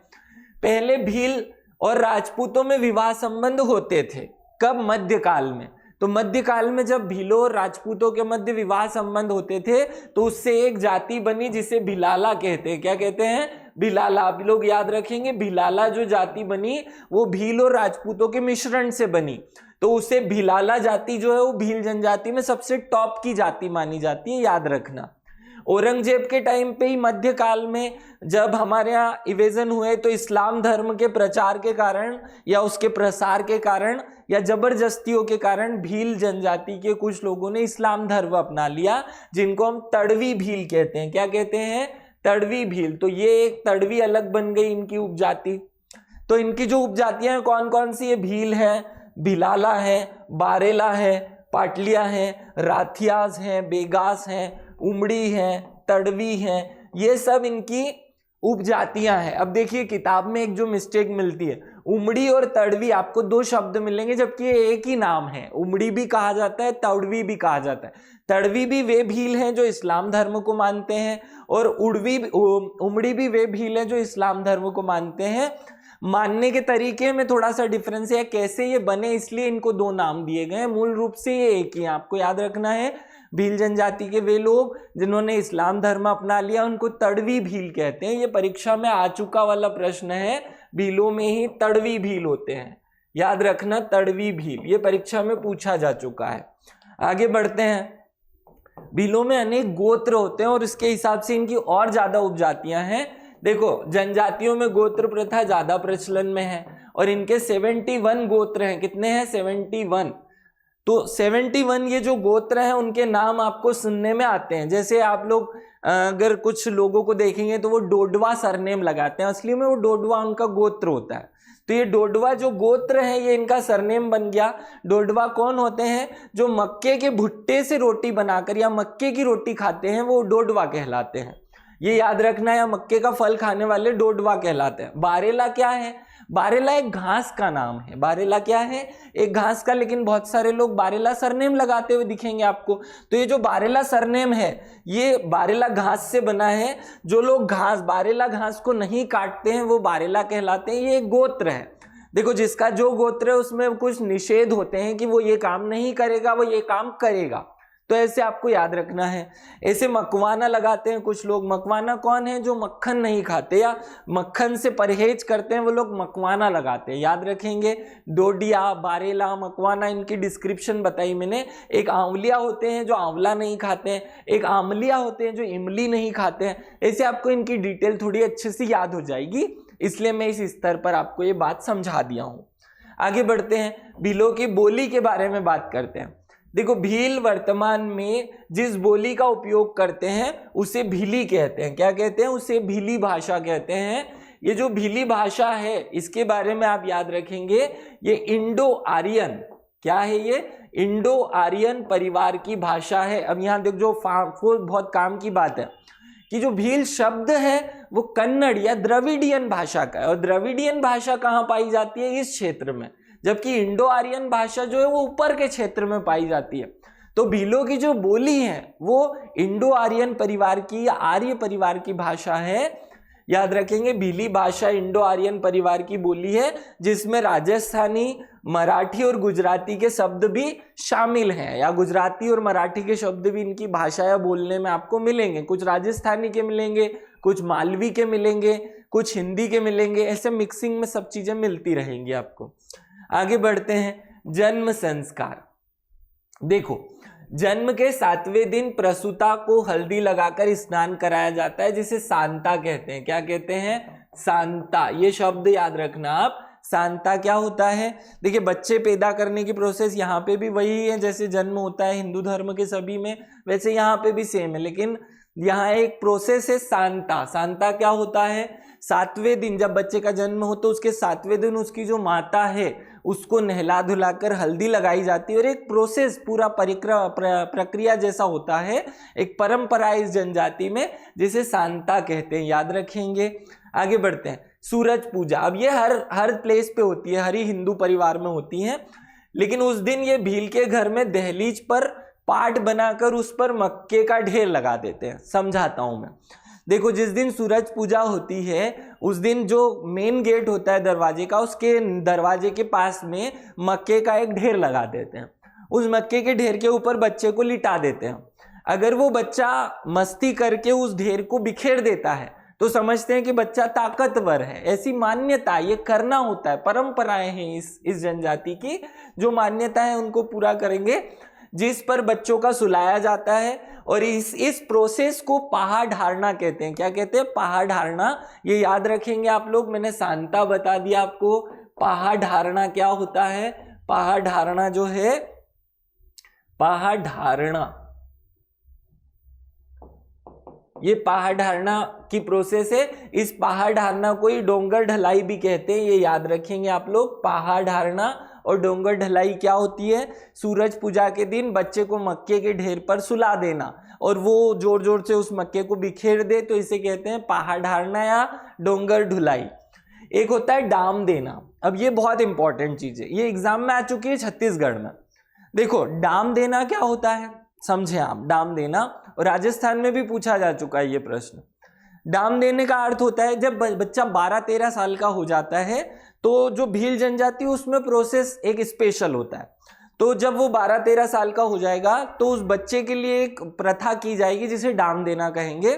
पहले भील और राजपूतों में विवाह संबंध होते थे। कब? मध्यकाल में। तो मध्यकाल में जब भीलों और राजपूतों के मध्य विवाह संबंध होते थे तो उससे एक जाति बनी जिसे भिलाला कहते हैं। क्या कहते हैं? भिलाला। आप लोग याद रखेंगे। भिलाला जो जाति बनी वो भील और राजपूतों के मिश्रण से बनी, तो उसे भिलाला जाति जो है वो भील जनजाति में सबसे टॉप की जाति मानी जाती है। याद रखना। औरंगजेब के टाइम पे ही मध्यकाल में जब हमारे यहाँ इवेजन हुए तो इस्लाम धर्म के प्रचार के कारण या उसके प्रसार के कारण या जबरदस्तियों के कारण भील जनजाति के कुछ लोगों ने इस्लाम धर्म अपना लिया, जिनको हम तड़वी भील कहते हैं। क्या कहते हैं? तड़वी भील। तो ये एक तड़वी अलग बन गई इनकी उपजाति। तो इनकी जो उपजातियां हैं कौन कौन सी है? भील है, भिलाला है, बारेला है, पाटलिया है, राथियाज है, बेगास है, उमड़ी है, तड़वी है। ये सब इनकी उपजातियां हैं। अब देखिए किताब में एक जो मिस्टेक मिलती है, उमड़ी और तड़वी आपको 2 शब्द मिलेंगे जबकि ये एक ही नाम है। उमड़ी भी कहा जाता है, तड़वी भी कहा जाता है। तड़वी भी वे भील हैं जो इस्लाम धर्म को मानते हैं, और उमड़ी भी वे भील हैं जो इस्लाम धर्म को मानते हैं। मानने के तरीके में थोड़ा सा डिफरेंस है, कैसे ये बने इसलिए इनको 2 नाम दिए गए हैं। मूल रूप से ये एक ही है। आपको याद रखना है भील जनजाति के वे लोग जिन्होंने इस्लाम धर्म अपना लिया उनको तड़वी भील कहते हैं। ये परीक्षा में आ चुका वाला प्रश्न है। भीलों में ही तड़वी भील होते हैं। याद रखना, तड़वी भील, ये परीक्षा में पूछा जा चुका है। आगे बढ़ते हैं। भीलों में अनेक गोत्र होते हैं और इसके हिसाब से इनकी और ज्यादा उपजातियां हैं। देखो जनजातियों में गोत्र प्रथा ज्यादा प्रचलन में है और इनके 71 गोत्र हैं। कितने हैं? 71। तो 71 ये जो गोत्र हैं उनके नाम आपको सुनने में आते हैं। जैसे आप लोग अगर कुछ लोगों को देखेंगे तो वो डोडवा सरनेम लगाते हैं, असली में वो डोडवा उनका गोत्र होता है। तो ये डोडवा जो गोत्र है ये इनका सरनेम बन गया। डोडवा कौन होते हैं? जो मक्के के भुट्टे से रोटी बनाकर या मक्के की रोटी खाते हैं वो डोडवा कहलाते हैं। ये याद रखना, या मक्के का फल खाने वाले डोडवा कहलाते हैं। बारेला क्या है? बारेला एक घास का नाम है। बारेला क्या है? एक घास का, लेकिन बहुत सारे लोग बारेला सरनेम लगाते हुए दिखेंगे आपको। तो ये जो बारेला सरनेम है, ये बारेला घास से बना है। जो लोग बारेला घास को नहीं काटते हैं वो बारेला कहलाते हैं। ये एक गोत्र है। देखो, जिसका जो गोत्र है उसमें कुछ निषेध होते हैं कि वो ये काम नहीं करेगा, वो ये काम करेगा। तो ऐसे आपको याद रखना है। ऐसे मकवाना लगाते हैं कुछ लोग। मकवाना कौन है? जो मक्खन नहीं खाते या मक्खन से परहेज करते हैं, वो लोग मकवाना लगाते हैं। याद रखेंगे, डोडिया, बारेला, मकवाना, इनकी डिस्क्रिप्शन बताई मैंने। एक आंवलिया होते हैं जो आंवला नहीं खाते हैं, एक आमलिया होते हैं जो इमली नहीं खाते हैं। ऐसे आपको इनकी डिटेल थोड़ी अच्छे से याद हो जाएगी, इसलिए मैं इस स्तर पर आपको ये बात समझा दिया हूं। आगे बढ़ते हैं, भीलों की बोली के बारे में बात करते हैं। देखो, भील वर्तमान में जिस बोली का उपयोग करते हैं उसे भीली कहते हैं। क्या कहते हैं? उसे भीली भाषा कहते हैं। ये जो भीली भाषा है, इसके बारे में आप याद रखेंगे, ये इंडो आर्यन, क्या है ये? इंडो आर्यन परिवार की भाषा है। अब यहाँ देखो, जो बहुत काम की बात है कि जो भील शब्द है वो कन्नड़ या द्रविडियन भाषा का है, और द्रविडियन भाषा कहाँ पाई जाती है? इस क्षेत्र में, जबकि इंडो आर्यन भाषा जो है वो ऊपर के क्षेत्र में पाई जाती है। तो भीलों की जो बोली है वो इंडो आर्यन परिवार की या आर्य परिवार की भाषा है। याद रखेंगे, भीली भाषा इंडो आर्यन परिवार की बोली है, जिसमें राजस्थानी, मराठी और गुजराती के शब्द भी शामिल हैं, या गुजराती और मराठी के शब्द भी इनकी भाषा या बोलने में आपको मिलेंगे। कुछ राजस्थानी के मिलेंगे, कुछ मालवी के मिलेंगे, कुछ हिंदी के मिलेंगे। ऐसे मिक्सिंग में सब चीजें मिलती रहेंगी आपको। आगे बढ़ते हैं, जन्म संस्कार। देखो, जन्म के 7वें दिन प्रसूता को हल्दी लगाकर स्नान कराया जाता है, जिसे सांता कहते हैं। क्या कहते हैं? सांता। ये शब्द याद रखना आप। सांता क्या होता है? देखिए, बच्चे पैदा करने की प्रोसेस यहाँ पे भी वही है जैसे जन्म होता है हिंदू धर्म के सभी में, वैसे यहाँ पे भी सेम है, लेकिन यहाँ एक प्रोसेस है सांता। सांता क्या होता है? 7वें दिन जब बच्चे का जन्म हो तो उसके 7वें दिन उसकी जो माता है उसको नहला धुलाकर हल्दी लगाई जाती है, और एक प्रोसेस पूरा प्रक्रिया जैसा होता है, एक परंपरा इस जनजाति में, जिसे सांता कहते हैं। याद रखेंगे। आगे बढ़ते हैं, सूरज पूजा। अब ये हर प्लेस पे होती है, हर ही हिंदू परिवार में होती है, लेकिन उस दिन ये भील के घर में दहलीज पर पाट बनाकर उस पर मक्के का ढेर लगा देते हैं। समझाता हूं मैं। देखो, जिस दिन सूरज पूजा होती है उस दिन जो मेन गेट होता है दरवाजे का, उसके दरवाजे के पास में मक्के का एक ढेर लगा देते हैं। उस मक्के के ढेर के ऊपर बच्चे को लिटा देते हैं। अगर वो बच्चा मस्ती करके उस ढेर को बिखेर देता है तो समझते हैं कि बच्चा ताकतवर है। ऐसी मान्यता, ये करना होता है, परंपराएं हैं इस जनजाति की। जो मान्यता है उनको पूरा करेंगे, जिस पर बच्चों का सुलाया जाता है, और इस प्रोसेस को पहाड़ ढारना कहते हैं। क्या कहते हैं? पहाड़ ढारना। ये याद रखेंगे आप लोग। मैंने सांता बता दिया आपको। पहाड़ ढारना क्या होता है? पहाड़ ढारना जो है, पहाड़ ढारना, ये पहाड़ ढारना की प्रोसेस है। इस पहाड़ ढारना को ही डोंगर ढलाई भी कहते हैं। ये याद रखेंगे आप लोग। पहाड़ ढारना और डोंगर ढलाई क्या होती है? सूरज पूजा के दिन बच्चे को मक्के के ढेर पर सुला देना और वो जोर जोर से उस मक्के को बिखेर दे, तो इसे कहते हैं पहाड़ ढारना या डोंगर ढुलाई। एक होता है डाम देना। अब ये बहुत इंपॉर्टेंट चीज है, ये एग्जाम में आ चुकी है छत्तीसगढ़ में। देखो, डाम देना क्या होता है, समझे आप? डाम देना, और राजस्थान में भी पूछा जा चुका है ये प्रश्न। डाम देने का अर्थ होता है जब बच्चा 12-13 साल का हो जाता है, तो जो भील जनजाति उसमें प्रोसेस एक स्पेशल होता है। तो जब वो 12-13 साल का हो जाएगा तो उस बच्चे के लिए एक प्रथा की जाएगी जिसे डाम देना कहेंगे।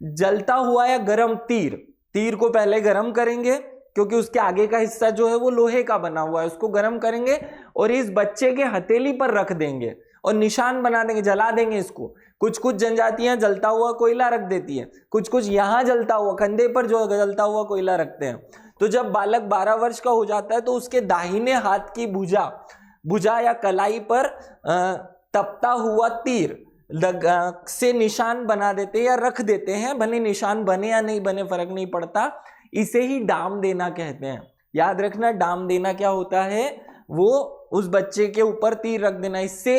जलता हुआ या गरम तीर को पहले गरम करेंगे, क्योंकि उसके आगे का हिस्सा जो है वो लोहे का बना हुआ है, उसको गरम करेंगे और इस बच्चे के हथेली पर रख देंगे और निशान बना देंगे, जला देंगे इसको। कुछ जनजातियां जलता हुआ कोयला रख देती है, कुछ यहाँ जलता हुआ, कंधे पर जो जलता हुआ कोयला रखते हैं। तो जब बालक 12 वर्ष का हो जाता है तो उसके दाहिने हाथ की भुजा या कलाई पर तपता हुआ तीर से निशान बना देते हैं या रख देते हैं। भले निशान बने या नहीं बने फर्क नहीं पड़ता, इसे ही डाम देना कहते हैं। याद रखना, डाम देना क्या होता है? वो उस बच्चे के ऊपर तीर रख देना। इससे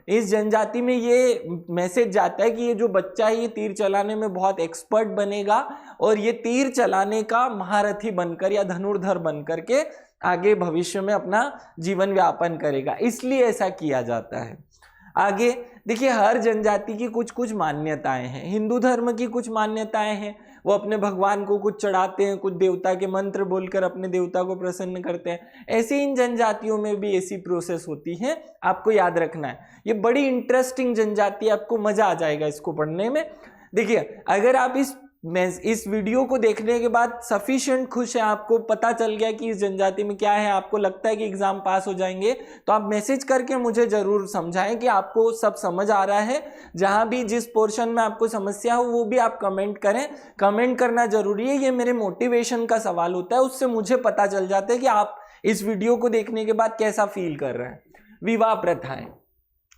इस जनजाति में ये मैसेज जाता है कि ये जो बच्चा है ये तीर चलाने में बहुत एक्सपर्ट बनेगा और ये तीर चलाने का महारथी बनकर या धनुर्धर बनकर के आगे भविष्य में अपना जीवन व्यापन करेगा, इसलिए ऐसा किया जाता है। आगे देखिए, हर जनजाति की कुछ कुछ मान्यताएं हैं। हिंदू धर्म की कुछ मान्यताएं हैं, वो अपने भगवान को कुछ चढ़ाते हैं, कुछ देवता के मंत्र बोलकर अपने देवता को प्रसन्न करते हैं। ऐसे इन जनजातियों में भी ऐसी प्रोसेस होती है, आपको याद रखना है। ये बड़ी इंटरेस्टिंग जनजाति, आपको मजा आ जाएगा इसको पढ़ने में। देखिए, अगर आप इस वीडियो को देखने के बाद सफिशिएंट खुश है, आपको पता चल गया कि इस जनजाति में क्या है, आपको लगता है कि एग्जाम पास हो जाएंगे, तो आप मैसेज करके मुझे जरूर समझाएं कि आपको सब समझ आ रहा है। जहां भी जिस पोर्शन में आपको समस्या हो वो भी आप कमेंट करें। कमेंट करना जरूरी है, ये मेरे मोटिवेशन का सवाल होता है, उससे मुझे पता चल जाता है कि आप इस वीडियो को देखने के बाद कैसा फील कर रहे हैं। विवाह प्रथाएं,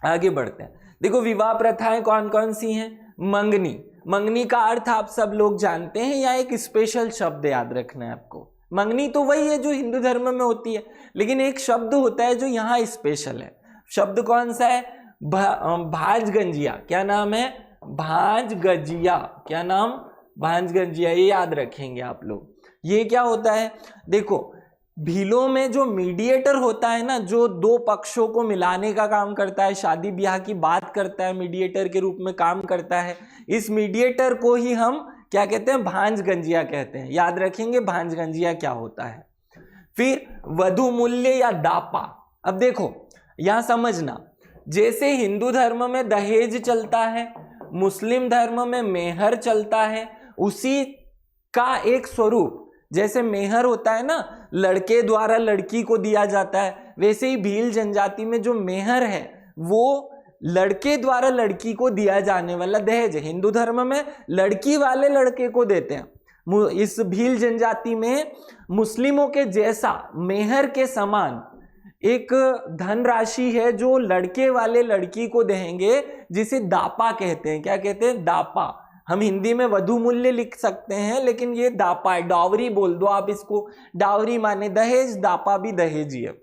आगे बढ़ते हैं। देखो, विवाह प्रथाएं कौन कौन सी हैं? मंगनी, मंगनी का अर्थ आप सब लोग जानते हैं, या एक स्पेशल शब्द याद रखना है आपको। मंगनी तो वही है जो हिंदू धर्म में होती है, लेकिन एक शब्द होता है जो यहाँ स्पेशल है। शब्द कौन सा है? भांज गंजिया। क्या नाम है? भांज गजिया। क्या नाम? भांज गंजिया। ये याद रखेंगे आप लोग। ये क्या होता है? देखो, भीलों में जो मीडिएटर होता है ना, जो दो पक्षों को मिलाने का काम करता है, शादी ब्याह की बात करता है, मीडिएटर के रूप में काम करता है, इस मीडिएटर को ही हम क्या कहते हैं? भांज गंजिया कहते हैं। याद रखेंगे भांज गंजिया क्या होता है। फिर वधु मूल्य या दापा। अब देखो, यहां समझना, जैसे हिंदू धर्म में दहेज चलता है, मुस्लिम धर्म में मेहर चलता है, उसी का एक स्वरूप, जैसे मेहर होता है ना, लड़के द्वारा लड़की को दिया जाता है, वैसे ही भील जनजाति में जो मेहर है वो लड़के द्वारा लड़की को दिया जाने वाला दहेज है। हिंदू धर्म में लड़की वाले लड़के को देते हैं। इस भील जनजाति में मुस्लिमों के जैसा मेहर के समान एक धनराशि है जो लड़के वाले लड़की को देंगे, जिसे दापा कहते हैं। क्या कहते हैं? दापा। हम हिंदी में वधु मूल्य लिख सकते हैं, लेकिन ये दापा है। डावरी बोल दो आप इसको। डावरी माने दहेज, दापा भी दहेज ही है।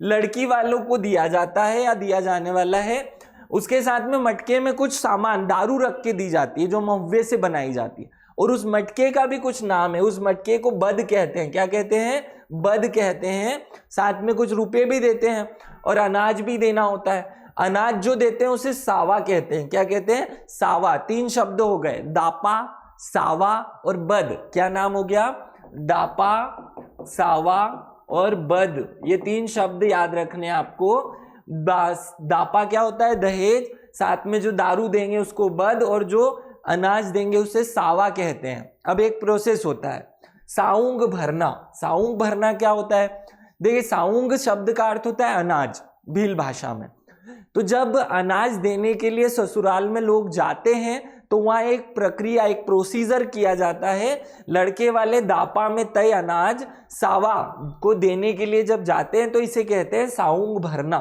लड़की वालों को दिया जाता है या दिया जाने वाला है। उसके साथ में मटके में कुछ सामान, दारू रख के दी जाती है जो महुए से बनाई जाती है, और उस मटके का भी कुछ नाम है। उस मटके को बद कहते हैं। क्या कहते हैं? बद कहते हैं। साथ में कुछ रुपए भी देते हैं और अनाज भी देना होता है। अनाज जो देते हैं उसे सावा कहते हैं। क्या कहते हैं? सावा। 3 शब्द हो गए, दापा, सावा और बद। क्या नाम हो गया? दापा, सावा और बद। ये 3 शब्द याद रखने आपको। दापा क्या होता है? दहेज। साथ में जो दारू देंगे उसको बद, और जो अनाज देंगे उसे सावा कहते हैं। अब एक प्रोसेस होता है, साउंग भरना। साउंग भरना क्या होता है? देखिए, साउंग शब्द का अर्थ होता है अनाज भील भाषा में। तो जब अनाज देने के लिए ससुराल में लोग जाते हैं तो वहां एक प्रक्रिया, एक प्रोसीजर किया जाता है। लड़के वाले दापा में तय अनाज सावा को देने के लिए जब जाते हैं तो इसे कहते हैं साउंग भरना।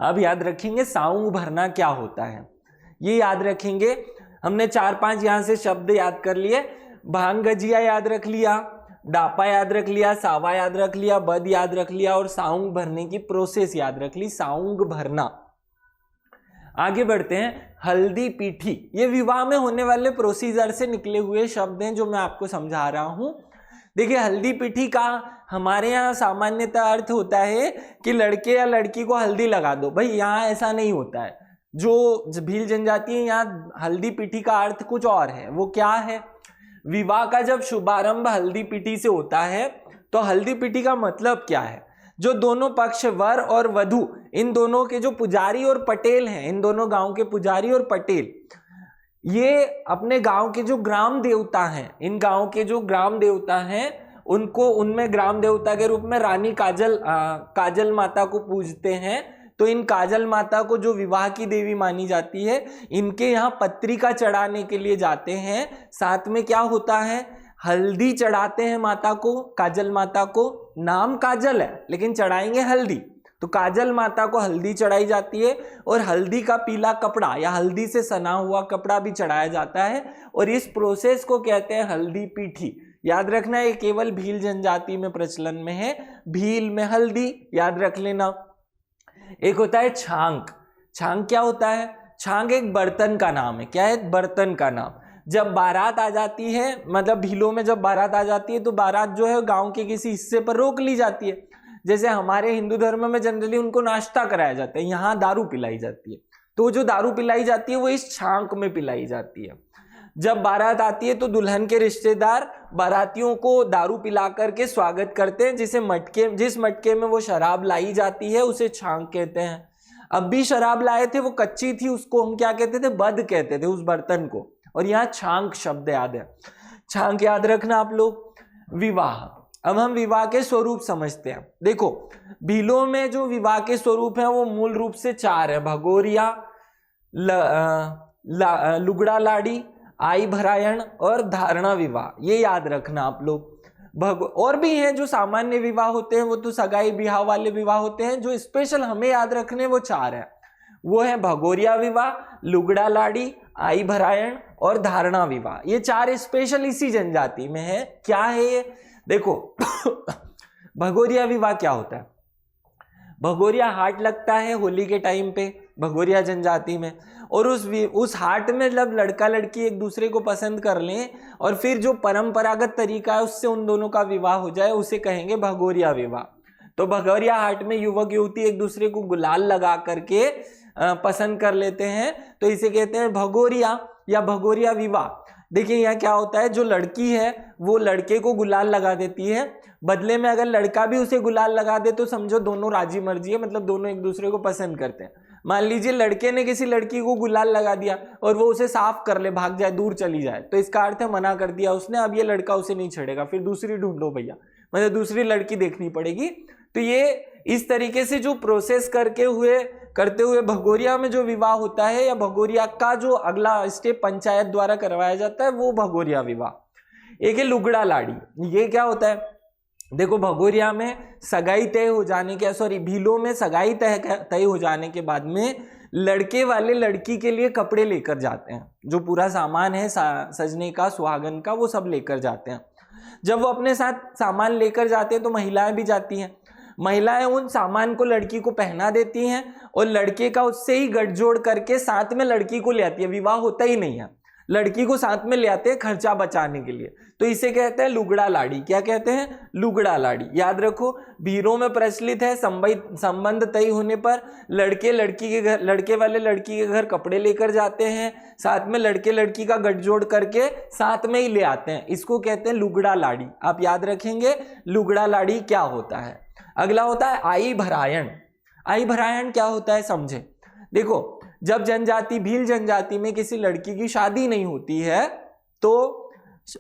अब याद रखेंगे साउंग भरना क्या होता है, ये याद रखेंगे। हमने 4-5 यहां से शब्द याद कर लिए। भांग गजिया याद रख लिया, दापा याद रख लिया, सावा याद रख लिया, बद याद रख लिया, और साउंग भरने की प्रोसेस याद रख ली। साउंग भरना। आगे बढ़ते हैं। हल्दी पीठी, ये विवाह में होने वाले प्रोसीजर से निकले हुए शब्द हैं जो मैं आपको समझा रहा हूं। देखिए, हल्दी पीठी का हमारे यहाँ सामान्यतः अर्थ होता है कि लड़के या लड़की को हल्दी लगा दो। भाई, यहाँ ऐसा नहीं होता है। जो भील जनजाति है, यहाँ हल्दी पीठी का अर्थ कुछ और है। वो क्या है? विवाह का जब शुभारंभ हल्दी पीठी से होता है तो हल्दी पीठी का मतलब क्या है? जो दोनों पक्ष, वर और वधु, इन दोनों के जो पुजारी और पटेल हैं, इन दोनों गांव के पुजारी और पटेल, ये अपने गांव के जो ग्राम देवता हैं, इन गांव के जो ग्राम देवता हैं, उनको, उनमें ग्राम देवता के रूप में रानी काजल माता को पूजते हैं। तो इन काजल माता को जो विवाह की देवी मानी जाती है, इनके यहाँ पत्रिका चढ़ाने के लिए जाते हैं। साथ में क्या होता है? हल्दी चढ़ाते हैं माता को, काजल माता को। नाम काजल है लेकिन चढ़ाएंगे हल्दी, तो काजल माता को हल्दी चढ़ाई जाती है, और हल्दी का पीला कपड़ा या हल्दी से सना हुआ कपड़ा भी चढ़ाया जाता है, और इस प्रोसेस को कहते हैं हल्दी पीठी। याद रखना, ये केवल भील जनजाति में प्रचलन में है। भील में हल्दी, याद रख लेना। एक होता है छांक। छांक क्या होता है? छांक एक बर्तन का नाम है। क्या है? बर्तन का नाम। जब बारात आ जाती है, मतलब भीलों में जब बारात आ जाती है तो बारात जो है गांव के किसी हिस्से पर रोक ली जाती है। जैसे हमारे हिंदू धर्म में जनरली उनको नाश्ता कराया जाता है, यहाँ दारू पिलाई जाती है। तो जो दारू पिलाई जाती है वो इस छांक में पिलाई जाती है। जब बारात आती है तो दुल्हन के रिश्तेदार बारातियों को दारू पिला करके स्वागत करते हैं, जिस मटके में वो शराब लाई जाती है उसे छांक कहते हैं। अब भी शराब लाए थे, वो कच्ची थी, उसको हम क्या कहते थे? बद कहते थे उस बर्तन को। और यहाँ छांक शब्द याद है। छांक याद रखना आप लोग। विवाह। अब हम विवाह के स्वरूप समझते हैं। देखो, भीलों में जो विवाह के स्वरूप है वो मूल रूप से 4 है। भगोरिया, लुगड़ा लाड़ी, आई भरायण और धारणा विवाह। ये याद रखना आप लोग। और भी हैं जो सामान्य विवाह होते हैं, वो तो सगाई ब्याह वाले विवाह होते हैं। जो स्पेशल हमें याद रखने वो 4 है। वो है भगोरिया विवाह, लुगड़ा लाड़ी, आई भरायण और धारणा विवाह। ये 4 स्पेशल इसी जनजाति में है। क्या है ये? देखो भगोरिया विवाह क्या होता है? भगोरिया हाट लगता है होली के टाइम पे भगोरिया जनजाति में, और उस हाट में जब लड़का लड़की एक दूसरे को पसंद कर लें और फिर जो परंपरागत तरीका है उससे उन दोनों का विवाह हो जाए, उसे कहेंगे भगोरिया विवाह। तो भगोरिया हाट में युवक युवती एक दूसरे को गुलाल लगा करके पसंद कर लेते हैं, तो इसे कहते हैं भगोरिया या भगोरिया विवाह। देखिए यहाँ क्या होता है, जो लड़की है वो लड़के को गुलाल लगा देती है, बदले में अगर लड़का भी उसे गुलाल लगा दे तो समझो दोनों राजी मर्जी है, मतलब दोनों एक दूसरे को पसंद करते हैं। मान लीजिए लड़के ने किसी लड़की को गुलाल लगा दिया और वो उसे साफ कर ले, भाग जाए, दूर चली जाए, तो इसका अर्थ है मना कर दिया उसने, अब ये लड़का उसे नहीं छेड़ेगा, फिर दूसरी ढूंढो भैया, मतलब दूसरी लड़की देखनी पड़ेगी। तो ये इस तरीके से जो प्रोसेस करते हुए भगोरिया में जो विवाह होता है या भगोरिया का जो अगला स्टेप पंचायत द्वारा करवाया जाता है वो भगोरिया विवाह। एक है लुगड़ा लाड़ी। ये क्या होता है? देखो भगोरिया में सगाई तय हो जाने के भीलों में सगाई तय हो जाने के बाद में लड़के वाले लड़की के लिए कपड़े लेकर जाते हैं, जो पूरा सामान है सजने का, सुहागन का, वो सब लेकर जाते हैं। जब वो अपने साथ सामान लेकर जाते हैं तो महिलाएं भी जाती हैं। महिलाएं उन सामान को लड़की को पहना देती हैं और लड़के का उससे ही गठजोड़ करके साथ में लड़की को ले आती है। विवाह होता ही नहीं है, लड़की को साथ में ले आते हैं खर्चा बचाने के लिए, तो इसे कहते हैं लुगड़ा लाड़ी। क्या कहते हैं? लुगड़ा लाड़ी। याद रखो, भीलों में प्रचलित है संबंध तय होने पर लड़के वाले लड़की के घर कपड़े लेकर जाते हैं, साथ में लड़के लड़की का गठजोड़ करके साथ में ही ले आते हैं। इसको कहते हैं लुगड़ा लाड़ी। आप याद रखेंगे लुगड़ा लाड़ी क्या होता है। अगला होता है आई भरायण। आई भरायण क्या होता है समझे। देखो, जब भील जनजाति में किसी लड़की की शादी नहीं होती है, तो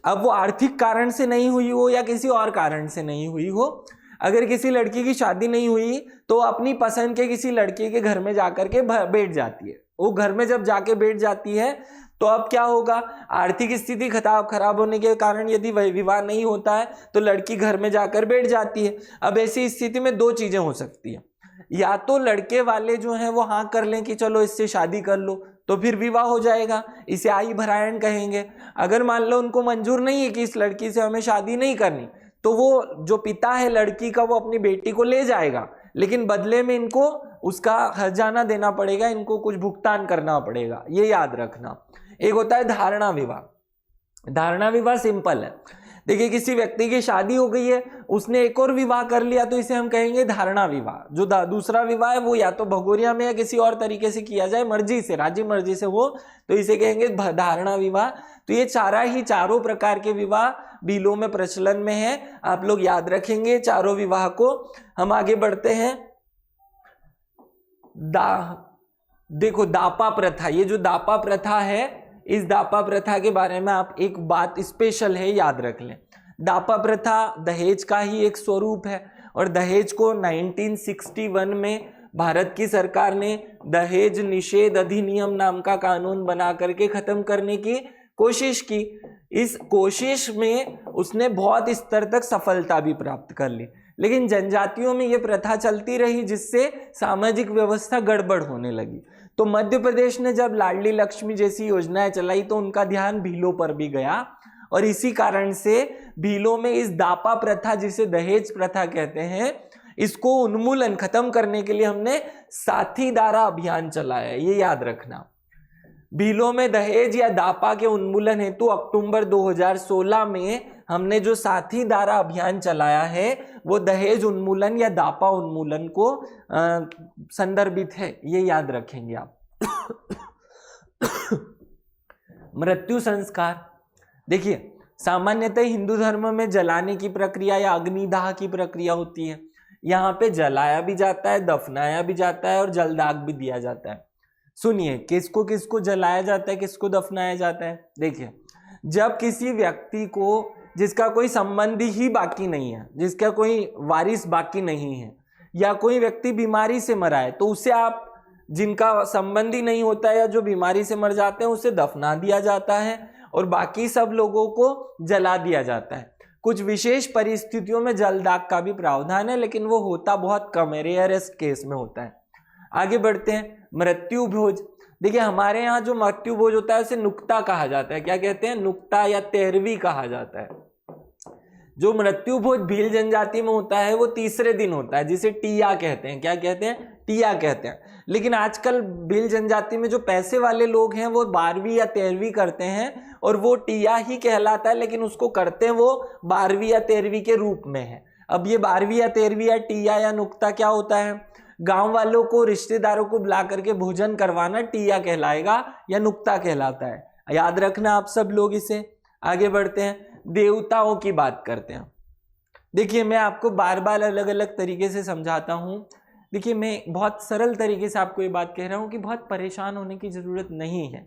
अब वो आर्थिक कारण से नहीं हुई हो या किसी और कारण से नहीं हुई हो, अगर किसी लड़की की शादी नहीं हुई तो अपनी पसंद के किसी लड़के के घर में जाकर के बैठ जाती है। वो घर में जब जाके बैठ जाती है तो अब क्या होगा, आर्थिक स्थिति खराब होने के कारण यदि विवाह नहीं होता है तो लड़की घर में जाकर बैठ जाती है। अब ऐसी स्थिति में 2 चीजें हो सकती है, या तो लड़के वाले जो हैं वो हाँ कर लें कि चलो इससे शादी कर लो, तो फिर विवाह हो जाएगा, इसे आई भरायण कहेंगे। अगर मान लो उनको मंजूर नहीं है कि इस लड़की से हमें शादी नहीं करनी, तो वो जो पिता है लड़की का वो अपनी बेटी को ले जाएगा, लेकिन बदले में इनको उसका हर्जाना देना पड़ेगा, इनको कुछ भुगतान करना पड़ेगा। ये याद रखना। एक होता है धारणा विवाह। धारणा विवाह सिंपल है। देखिए, किसी व्यक्ति की शादी हो गई है, उसने एक और विवाह कर लिया, तो इसे हम कहेंगे धारणा विवाह। जो दूसरा विवाह है वो या तो भगोरिया में या किसी और तरीके से किया जाए, मर्जी से, राजी मर्जी से हो, तो इसे कहेंगे धारणा विवाह। तो ये चारों प्रकार के विवाह भीलों में प्रचलन में है, आप लोग याद रखेंगे चारों विवाह को। हम आगे बढ़ते हैं। देखो दापा प्रथा, ये जो दापा प्रथा है, इस दापा प्रथा के बारे में आप एक बात स्पेशल है, याद रख लें। दापा प्रथा दहेज का ही एक स्वरूप है और दहेज को 1961 में भारत की सरकार ने दहेज निषेध अधिनियम नाम का कानून बना करके खत्म करने की कोशिश की। इस कोशिश में उसने बहुत स्तर तक सफलता भी प्राप्त कर ली, लेकिन जनजातियों में ये प्रथा चलती रही, जिससे सामाजिक व्यवस्था गड़बड़ होने लगी। तो मध्य प्रदेश ने जब लाडली लक्ष्मी जैसी योजनाएं चलाई तो उनका ध्यान भीलों पर भी गया, और इसी कारण से भीलों में इस दापा प्रथा, जिसे दहेज प्रथा कहते हैं, इसको उन्मूलन खत्म करने के लिए हमने साथीदारा अभियान चलाया है, ये याद रखना। भीलों में दहेज या दापा के उन्मूलन हेतु अक्टूबर 2016 में हमने जो साथीदारा अभियान चलाया है वो दहेज उन्मूलन या दापा उन्मूलन को संदर्भित है, ये याद रखेंगे आप। मृत्यु संस्कार, देखिए सामान्यतः हिंदू धर्म में जलाने की प्रक्रिया या अग्निदाह की प्रक्रिया होती है। यहाँ पे जलाया भी जाता है, दफनाया भी जाता है और जलदाग भी दिया जाता है। सुनिए, किसको किसको जलाया जाता है, किसको दफनाया जाता है। देखिए, जब किसी व्यक्ति को जिसका कोई संबंधी ही बाकी नहीं है, जिसका कोई वारिस बाकी नहीं है, या कोई व्यक्ति बीमारी से मरा है, तो उसे आप, जिनका संबंधी नहीं होता है या जो बीमारी से मर जाते हैं, उसे दफना दिया जाता है और बाकी सब लोगों को जला दिया जाता है। कुछ विशेष परिस्थितियों में जलदाग का भी प्रावधान है, लेकिन वो होता बहुत कम है, रेयरेस्ट केस में होता है। आगे बढ़ते हैं, मृत्यु भोज। देखिए हमारे यहाँ जो मृत्यु भोज होता है उसे नुक्ता कहा जाता है। क्या कहते हैं? नुक्ता या तेरहवीं कहा जाता है। जो मृत्यु भोज भील जनजाति में होता है वो तीसरे दिन होता है, जिसे टिया कहते हैं। क्या कहते हैं? टिया कहते हैं। लेकिन आजकल भील जनजाति में जो पैसे वाले लोग हैं वो 12वीं या 13वीं करते हैं और वो टिया ही कहलाता है, लेकिन उसको करते हैं वो 12वीं या 13वीं के रूप में है। अब ये 12वीं या 13वीं या टिया या नुक्ता क्या होता है? गांव वालों को, रिश्तेदारों को बुला करके भोजन करवाना टिया कहलाएगा या नुक्ता कहलाता है। याद रखना आप सब लोग इसे। आगे बढ़ते हैं, देवताओं की बात करते हैं। देखिए मैं आपको बार बार अलग अलग तरीके से समझाता हूँ। देखिए मैं बहुत सरल तरीके से आपको ये बात कह रहा हूँ कि बहुत परेशान होने की ज़रूरत नहीं है।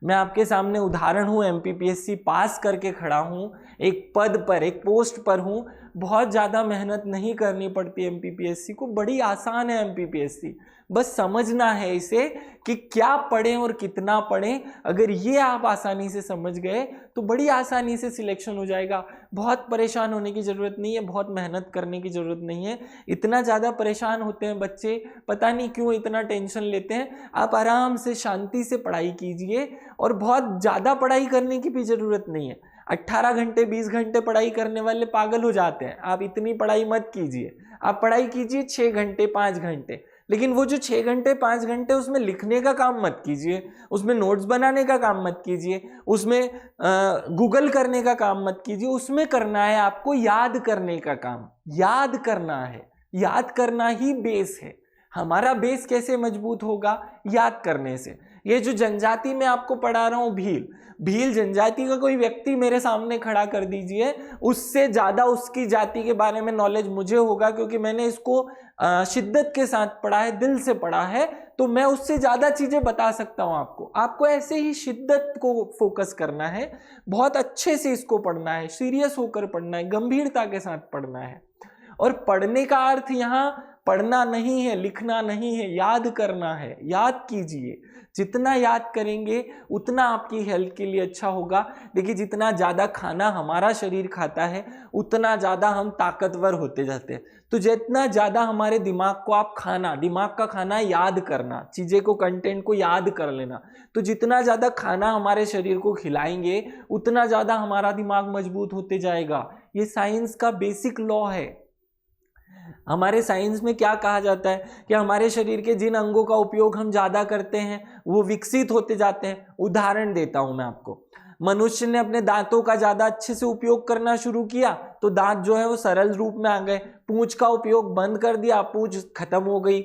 मैं आपके सामने उदाहरण हूँ, MPPSC पास करके खड़ा हूँ, एक पद पर, एक पोस्ट पर हूँ। बहुत ज़्यादा मेहनत नहीं करनी पड़ती MPPSC को, बड़ी आसान है MPPSC। बस समझना है इसे कि क्या पढ़ें और कितना पढ़ें। अगर ये आप आसानी से समझ गए तो बड़ी आसानी से सिलेक्शन हो जाएगा। बहुत परेशान होने की ज़रूरत नहीं है, बहुत मेहनत करने की ज़रूरत नहीं है। इतना ज़्यादा परेशान होते हैं बच्चे, पता नहीं क्यों इतना टेंशन लेते हैं। आप आराम से शांति से पढ़ाई कीजिए और बहुत ज़्यादा पढ़ाई करने की भी ज़रूरत नहीं है। 18 घंटे 20 घंटे पढ़ाई करने वाले पागल हो जाते हैं। आप इतनी पढ़ाई मत कीजिए, आप पढ़ाई कीजिए 6 घंटे 5 घंटे। लेकिन वो जो 6 घंटे 5 घंटे उसमें लिखने का काम मत कीजिए, उसमें नोट्स बनाने का काम मत कीजिए, उसमें गूगल करने का काम मत कीजिए। उसमें करना है आपको याद करने का काम। याद करना है, याद करना ही बेस है। हमारा बेस कैसे मजबूत होगा? याद करने से। ये जो जनजाति में आपको पढ़ा रहा हूँ, भील जनजाति का कोई व्यक्ति मेरे सामने खड़ा कर दीजिए, उससे ज़्यादा उसकी जाति के बारे में नॉलेज मुझे होगा, क्योंकि मैंने इसको शिद्दत के साथ पढ़ा है, दिल से पढ़ा है, तो मैं उससे ज़्यादा चीज़ें बता सकता हूँ आपको। आपको ऐसे ही शिद्दत को फोकस करना है, बहुत अच्छे से इसको पढ़ना है, सीरियस होकर पढ़ना है, गंभीरता के साथ पढ़ना है। और पढ़ने का अर्थ यहाँ पढ़ना नहीं है, लिखना नहीं है, याद करना है। याद कीजिए, जितना याद करेंगे उतना आपकी हेल्थ के लिए अच्छा होगा। देखिए जितना ज़्यादा खाना हमारा शरीर खाता है उतना ज़्यादा हम ताकतवर होते जाते हैं। तो जितना ज़्यादा हमारे दिमाग को आप खाना, दिमाग का खाना याद करना, चीज़ें को, कंटेंट को याद कर लेना, तो जितना ज़्यादा खाना हमारे शरीर को खिलाएंगे उतना ज़्यादा हमारा दिमाग मजबूत होते जाएगा। ये साइंस का बेसिक लॉ है। हमारे साइंस में क्या कहा जाता है कि हमारे शरीर के जिन अंगों का उपयोग हम ज़्यादा करते हैं वो विकसित होते जाते हैं। उदाहरण देता हूं मैं आपको। मनुष्य ने अपने दांतों का ज़्यादा अच्छे से उपयोग करना शुरू किया तो दांत जो है वो सरल रूप में आ गए। पूंछ का उपयोग बंद कर दिया, पूंछ खत्म हो गई।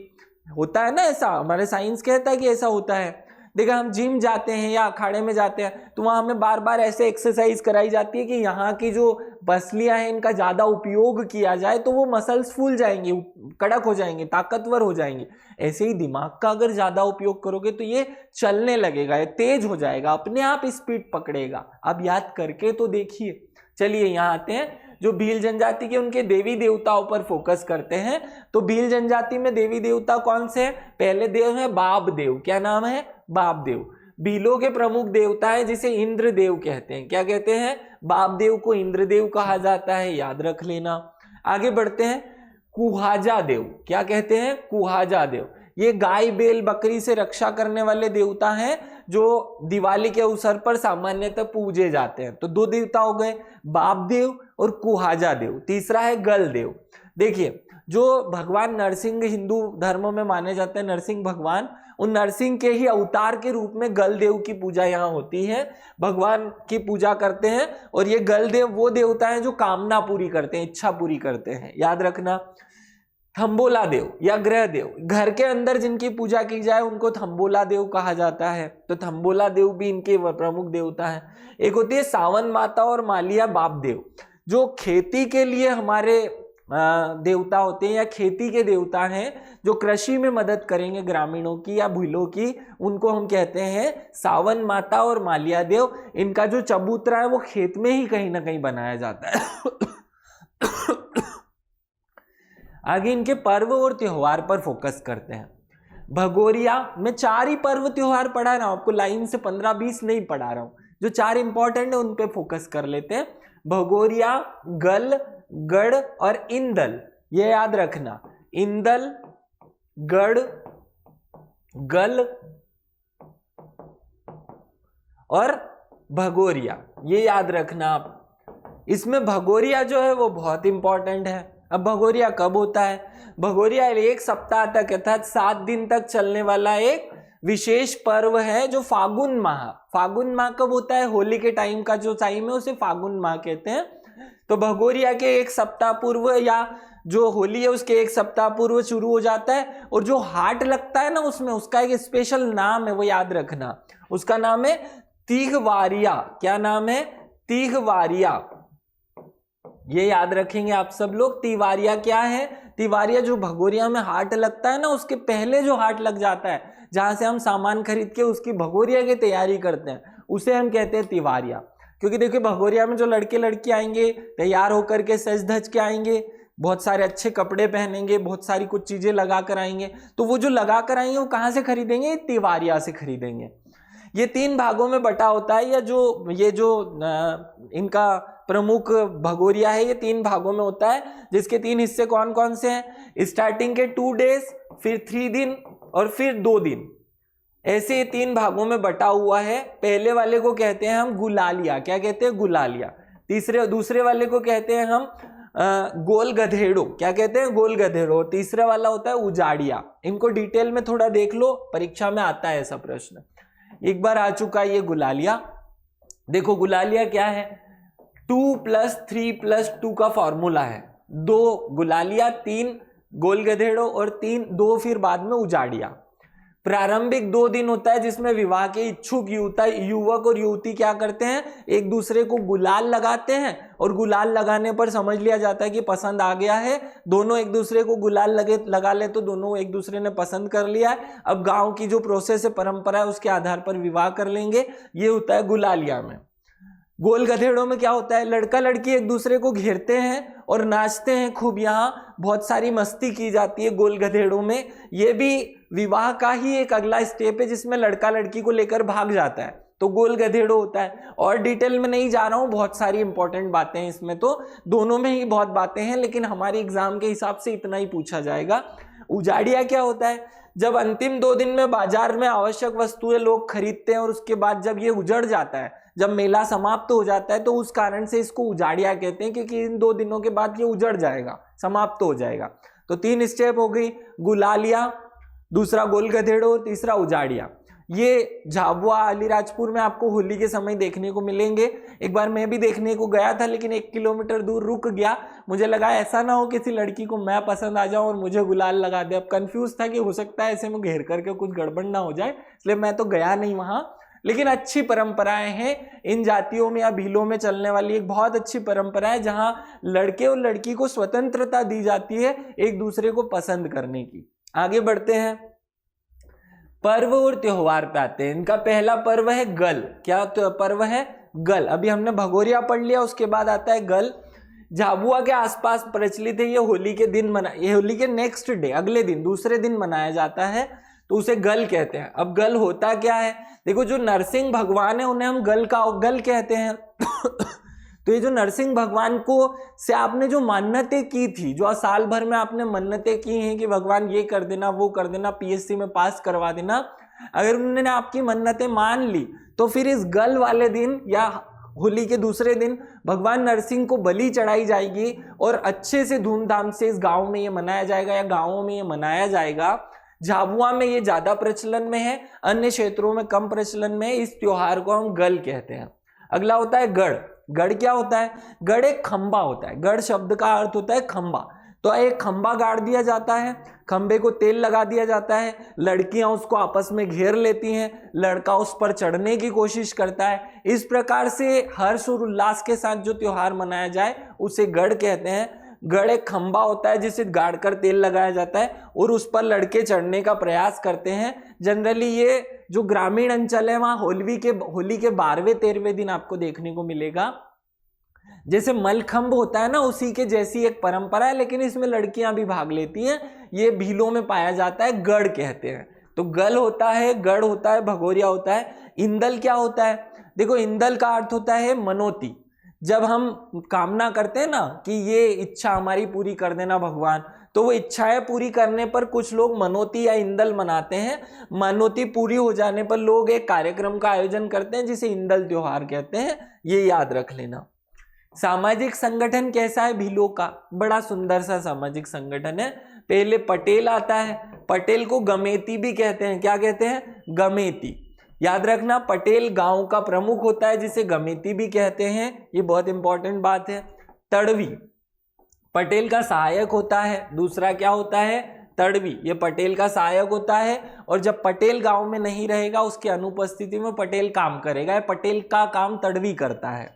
होता है ना ऐसा, हमारे साइंस कहता है कि ऐसा होता है। देखा, हम जिम जाते हैं या अखाड़े में जाते हैं तो वहाँ हमें बार बार ऐसे एक्सरसाइज कराई जाती है कि यहाँ की जो पसलियाँ हैं इनका ज़्यादा उपयोग किया जाए तो वो मसल्स फूल जाएंगी, कड़क हो जाएंगे, ताकतवर हो जाएंगे। ऐसे ही दिमाग का अगर ज़्यादा उपयोग करोगे तो ये चलने लगेगा, ये तेज हो जाएगा, अपने आप स्पीड पकड़ेगा। अब याद करके तो देखिए। चलिए यहाँ आते हैं, जो भील जनजाति के उनके देवी देवताओं पर फोकस करते हैं। तो भील जनजाति में देवी देवता कौन से हैं? पहले देव है बाब देव। क्या नाम है? बाब देव। भीलों के प्रमुख देवता है जिसे इंद्रदेव कहते हैं। क्या कहते हैं? बाब देव को इंद्रदेव कहा जाता है, याद रख लेना। आगे बढ़ते हैं, कुहाजा देव। क्या कहते हैं? कुहाजा देव। ये गाय बैल बकरी से रक्षा करने वाले देवता हैं जो दिवाली के अवसर पर सामान्यतः पूजे जाते हैं। तो 2 देवता हो गए, बाब देव और कुहाजा देव। तीसरा है गल देव। देखिए जो भगवान नरसिंह हिंदू धर्म में माने जाते हैं, नरसिंह भगवान, उन नरसिंह के ही अवतार के रूप में गलदेव की पूजा यहाँ होती है, भगवान की पूजा करते हैं। और ये गलदेव वो देवता है जो कामना पूरी करते हैं, इच्छा पूरी करते हैं, याद रखना। थंबोला देव या ग्रह देव, घर के अंदर जिनकी पूजा की जाए उनको थंबोला देव कहा जाता है, तो थंबोला देव भी इनके प्रमुख देवता है। एक होती है सावन माता और मालिया बाप देव, जो खेती के लिए हमारे देवता होते हैं या खेती के देवता हैं, जो कृषि में मदद करेंगे ग्रामीणों की या भूलों की, उनको हम कहते हैं सावन माता और मालिया देव। इनका जो चबूतरा है वो खेत में ही कहीं ना कहीं बनाया जाता है। आगे इनके पर्व और त्योहार पर फोकस करते हैं। भगोरिया में 4 ही पर्व त्योहार पढ़ा रहा हूं आपको, लाइन से 15-20 नहीं पढ़ा रहा हूं, जो 4 इंपॉर्टेंट है उन पे फोकस कर लेते हैं। भगोरिया, गल, गढ़ और इंदल, ये याद रखना। इंदल, गढ़, गल और भगोरिया, ये याद रखना आप। इसमें भगोरिया जो है वो बहुत इंपॉर्टेंट है। अब भगोरिया कब होता है? भगोरिया 1 सप्ताह तक अर्थात 7 दिन तक चलने वाला एक विशेष पर्व है, जो फागुन माह कब होता है? होली के टाइम का जो टाइम है उसे फागुन माह कहते हैं। तो भगोरिया के 1 सप्ताह पूर्व या जो होली है उसके 1 सप्ताह पूर्व शुरू हो जाता है। और जो हाट लगता है ना उसमें, उसका एक स्पेशल नाम है, वो याद रखना। उसका नाम है तीघवारिया। क्या नाम है? तीघवारिया। ये याद रखेंगे आप सब लोग। तिवारिया क्या है? तिवारिया जो भगोरिया में हाट लगता है ना, उसके पहले जो हाट लग जाता है जहां से हम सामान खरीद के उसकी भगोरिया की तैयारी करते हैं, उसे हम कहते हैं तिवारिया। क्योंकि देखिए भगोरिया में जो लड़के लड़की आएंगे तैयार होकर के, सज धज के आएंगे, बहुत सारे अच्छे कपड़े पहनेंगे, बहुत सारी कुछ चीजें लगा कर आएंगे, तो वो जो लगा कर आएंगे वो कहाँ से खरीदेंगे? तिवारिया से खरीदेंगे। ये 3 भागों में बटा होता है, या ये जो इनका प्रमुख भगोरिया है ये 3 भागों में होता है, जिसके 3 हिस्से कौन कौन से हैं? स्टार्टिंग के 2 डेज, फिर 3 दिन और फिर 2 दिन, ऐसे 3 भागों में बटा हुआ है। पहले वाले को कहते हैं हम गुलालिया। क्या कहते हैं? गुलालिया। दूसरे वाले को कहते हैं हम गोल गधेड़ो। क्या कहते हैं? गोल गधेड़ो। तीसरा वाला होता है उजाड़िया। इनको डिटेल में थोड़ा देख लो, परीक्षा में आता है ऐसा प्रश्न। एक बार आ चुका है ये गुलालिया। देखो गुलालिया क्या है? 2 + 3 + 2 का फॉर्मूला है। 2 गुलालिया, 3 गोल गधेड़ो और 2 फिर बाद में उजाड़िया। प्रारंभिक 2 दिन होता है जिसमें विवाह के इच्छुक युवक और युवती क्या करते हैं? एक दूसरे को गुलाल लगाते हैं, और गुलाल लगाने पर समझ लिया जाता है कि पसंद आ गया है। दोनों एक दूसरे को गुलाल लगा ले तो दोनों एक दूसरे ने पसंद कर लिया है। अब गांव की जो प्रोसेस है, परंपरा है, उसके आधार पर विवाह कर लेंगे। ये होता है गुलालिया में। गोल गधेड़ों में क्या होता है? लड़का लड़की एक दूसरे को घेरते हैं और नाचते हैं खूब। यहाँ बहुत सारी मस्ती की जाती है गोल गधेड़ों में। ये भी विवाह का ही एक अगला स्टेप है जिसमें लड़का लड़की को लेकर भाग जाता है, तो गोल गधेड़ो होता है। और डिटेल में नहीं जा रहा हूँ, बहुत सारी इंपॉर्टेंट बातें हैं इसमें, तो दोनों में ही बहुत बातें हैं, लेकिन हमारे एग्जाम के हिसाब से इतना ही पूछा जाएगा। उजाड़िया क्या होता है? जब अंतिम 2 दिन में बाजार में आवश्यक वस्तुएं लोग खरीदते हैं और उसके बाद जब ये उजड़ जाता है, जब मेला समाप्त हो जाता है, तो उस कारण से इसको उजाड़िया कहते हैं, क्योंकि इन 2 दिनों के बाद ये उजड़ जाएगा, समाप्त हो जाएगा। तो 3 स्टेप हो गई, गुलालिया, दूसरा गोल गधेड़ो, तीसरा उजाड़िया। ये झाबुआ अलीराजपुर में आपको होली के समय देखने को मिलेंगे। एक बार मैं भी देखने को गया था, लेकिन 1 किलोमीटर दूर रुक गया। मुझे लगा ऐसा ना हो किसी लड़की को मैं पसंद आ जाऊं और मुझे गुलाल लगा दे। अब कंफ्यूज था कि हो सकता है ऐसे में घेर करके कुछ गड़बड़ ना हो जाए, इसलिए मैं तो गया नहीं वहां। लेकिन अच्छी परंपराएं हैं इन जातियों में या भीलों में चलने वाली, एक बहुत अच्छी परंपरा है जहां लड़के और लड़की को स्वतंत्रता दी जाती है एक दूसरे को पसंद करने की। आगे बढ़ते हैं, पर्व और त्योहार पे आते हैं। इनका पहला पर्व है गल। क्या पर्व है? गल। अभी हमने भगोरिया पढ़ लिया, उसके बाद आता है गल। झाबुआ के आसपास प्रचलित है। ये होली के दिन ये होली के नेक्स्ट डे, अगले दिन, दूसरे दिन मनाया जाता है, तो उसे गल कहते हैं। अब गल होता क्या है? देखो जो नरसिंह भगवान है उन्हें हम गल कहते हैं। तो ये जो नरसिंह भगवान को से आपने जो मन्नतें की थी, जो साल भर में आपने मन्नतें की हैं कि भगवान ये कर देना, वो कर देना, पीएससी में पास करवा देना, अगर उन्होंने आपकी मन्नतें मान ली तो फिर इस गल वाले दिन या होली के दूसरे दिन भगवान नरसिंह को बलि चढ़ाई जाएगी और अच्छे से धूमधाम से इस गांव में ये मनाया जाएगा या गांवों में ये मनाया जाएगा। झाबुआ में ये ज्यादा प्रचलन में है, अन्य क्षेत्रों में कम प्रचलन में है। इस त्योहार को हम गल कहते हैं। अगला होता है गढ़। गढ़ क्या होता है? गढ़ एक खंबा होता है। गढ़ शब्द का अर्थ होता है खंबा। तो एक खंबा गाड़ दिया जाता है, खंबे को तेल लगा दिया जाता है, लड़कियां उसको आपस में घेर लेती हैं, लड़का उस पर चढ़ने की कोशिश करता है। इस प्रकार से हर्ष और उल्लास के साथ जो त्योहार मनाया जाए उसे गढ़ कहते हैं। गढ़ एक खंबा होता है जिसे गाड़कर तेल लगाया जाता है और उस पर लड़के चढ़ने का प्रयास करते हैं। जनरली ये जो ग्रामीण अंचल है वहां होली के 12वें 13वें दिन आपको देखने को मिलेगा। जैसे मलखंभ होता है ना, उसी के जैसी एक परंपरा है, लेकिन इसमें लड़कियां भी भाग लेती हैं। ये भीलों में पाया जाता है, गढ़ कहते हैं। तो गल होता है, गढ़ होता है, भगोरिया होता है। इंदल क्या होता है? देखो, इंदल का अर्थ होता है मनोती। जब हम कामना करते हैं ना कि ये इच्छा हमारी पूरी कर देना भगवान, तो वो इच्छाएं पूरी करने पर कुछ लोग मनोती या इंदल मनाते हैं। मनोती पूरी हो जाने पर लोग एक कार्यक्रम का आयोजन करते हैं जिसे इंदल त्योहार कहते हैं। ये याद रख लेना। सामाजिक संगठन कैसा है भीलों का? बड़ा सुंदर सा सामाजिक संगठन है। पहले पटेल आता है। पटेल को गमेती भी कहते हैं। क्या कहते हैं? गमेती। याद रखना, पटेल गांव का प्रमुख होता है जिसे गमेती भी कहते हैं। ये बहुत इंपॉर्टेंट बात है। तड़वी पटेल का सहायक होता है। दूसरा क्या होता है? तड़वी। ये पटेल का सहायक होता है और जब पटेल गांव में नहीं रहेगा उसकी अनुपस्थिति में पटेल काम करेगा। पटेल का काम तड़वी करता है।